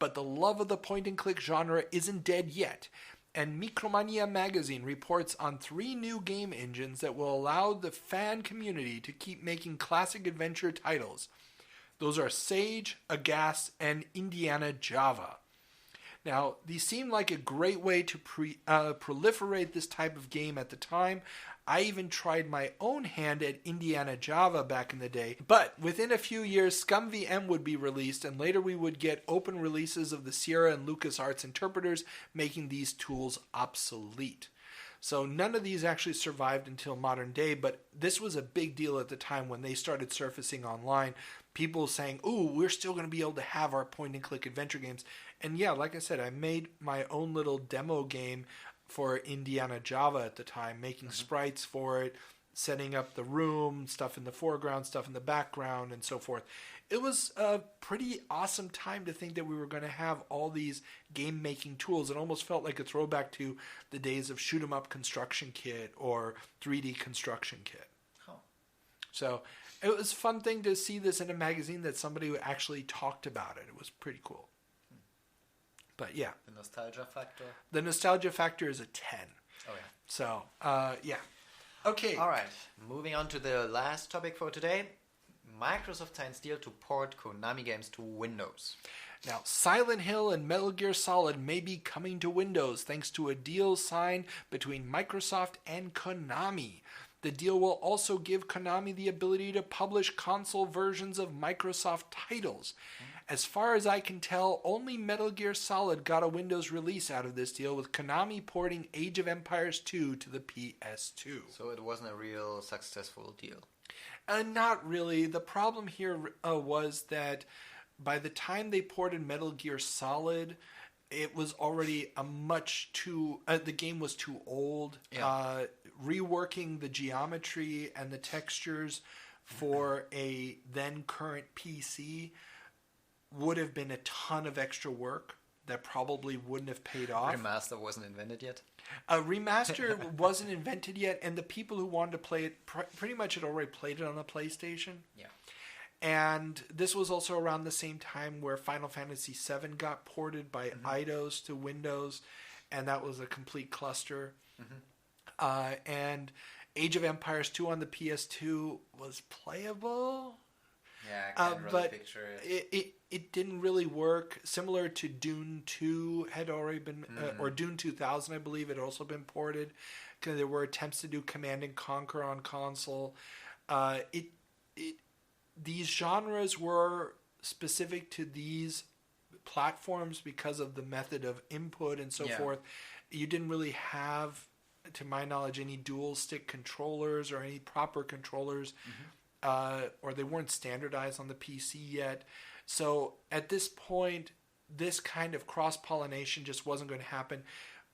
But the love of the point-and-click genre isn't dead yet, and Micromania magazine reports on 3 new game engines that will allow the fan community to keep making classic adventure titles. Those are Sage, Aghast, and Indiana Java. Now, these seem like a great way to proliferate this type of game at the time. I even tried my own hand at Indiana Java back in the day. But within a few years, Scum VM would be released, and later we would get open releases of the Sierra and LucasArts interpreters, making these tools obsolete. So none of these actually survived until modern day, but this was a big deal at the time when they started surfacing online. People saying, ooh, we're still going to be able to have our point-and-click adventure games. And yeah, like I said, I made my own little demo game for Indiana Java at the time, making sprites for it, setting up the room, stuff in the foreground, stuff in the background, and so forth. It was a pretty awesome time to think that we were going to have all these game-making tools. It almost felt like a throwback to the days of Shoot 'em Up Construction Kit or 3D Construction Kit. Oh. So it was a fun thing to see this in a magazine that somebody actually talked about it. It was pretty cool. But yeah. The nostalgia factor? The nostalgia factor is a 10. Oh, yeah. So, yeah. Okay. All right. Moving on to the last topic for today. Microsoft signs deal to port Konami games to Windows. Now, Silent Hill and Metal Gear Solid may be coming to Windows thanks to a deal signed between Microsoft and Konami. The deal will also give Konami the ability to publish console versions of Microsoft titles. As far as I can tell, only Metal Gear Solid got a Windows release out of this deal, with Konami porting Age of Empires 2 to the PS2. So it wasn't a real successful deal. Not really. The problem here was that by the time they ported Metal Gear Solid, it was already the game was too old. Yeah. Reworking the geometry and the textures for a then current PC would have been a ton of extra work that probably wouldn't have paid off. Remaster wasn't invented yet. A remaster wasn't invented yet, and the people who wanted to play it pretty much had already played it on the PlayStation. Yeah. And this was also around the same time where Final Fantasy VII got ported by Eidos to Windows, and that was a complete cluster. And Age of Empires 2 on the PS2 was playable. Yeah, I can't really picture it. It didn't really work. Similar to Dune 2 had already been, or Dune 2000, I believe, had also been ported. Because there were attempts to do Command and Conquer on console. These genres were specific to these platforms because of the method of input and so forth. You didn't really have, to my knowledge, any dual stick controllers or any proper controllers. Or they weren't standardized on the PC yet. So at this point, this kind of cross-pollination just wasn't going to happen.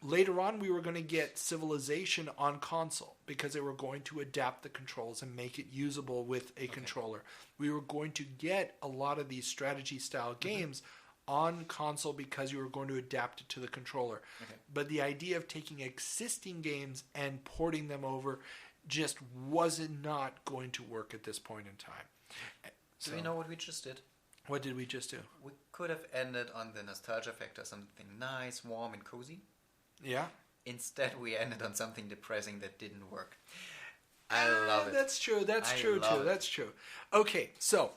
Later on, we were going to get Civilization on console because they were going to adapt the controls and make it usable with a controller. We were going to get a lot of these strategy-style games on console because you were going to adapt it to the controller. But the idea of taking existing games and porting them over just wasn't not going to work at this point in time. Do you know what we just did? What did we just do? We could have ended on the nostalgia factor, something nice, warm, and cozy. Yeah? Instead, we ended on something depressing that didn't work. I love it. That's true. That's true, too. That's true. Okay, so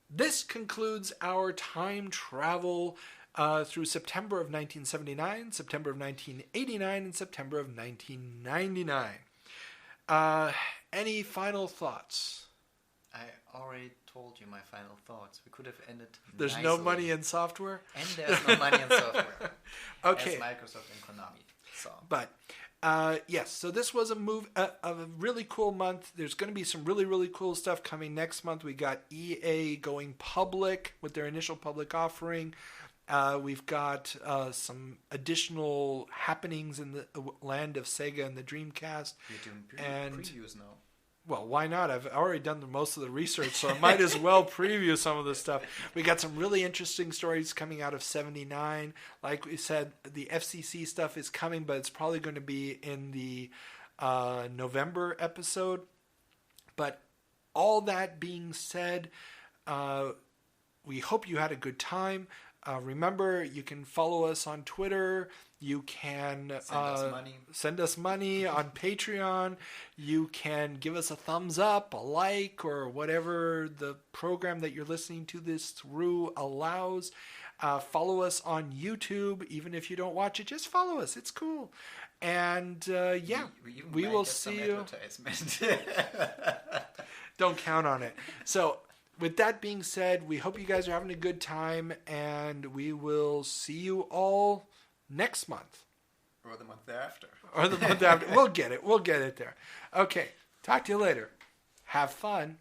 this concludes our time travel through September of 1979, September of 1989, and September of 1999. Any final thoughts? I already told you my final thoughts. We could have ended There's nicely. no money in software? And there's no money in software. Okay. As Microsoft and Konami saw. But, yes, so this was a really cool month. There's going to be some really, really cool stuff coming next month. We got EA going public with their initial public offering. We've got some additional happenings in the land of Sega and the Dreamcast. You're doing previews now. Well, why not? I've already done most of the research, so I might as well preview some of this stuff. We got some really interesting stories coming out of 79. Like we said, the FCC stuff is coming, but it's probably going to be in the November episode. But all that being said, we hope you had a good time. Remember, you can follow us on Twitter. You can send us money on Patreon. You can give us a thumbs up, a like, or whatever the program that you're listening to this through allows. Follow us on YouTube. Even if you don't watch it, just follow us. It's cool. And we will see you. Don't count on it. So, with that being said, we hope you guys are having a good time, and we will see you all next month. Or the month thereafter. Or the month after. We'll get it there. Okay. Talk to you later. Have fun.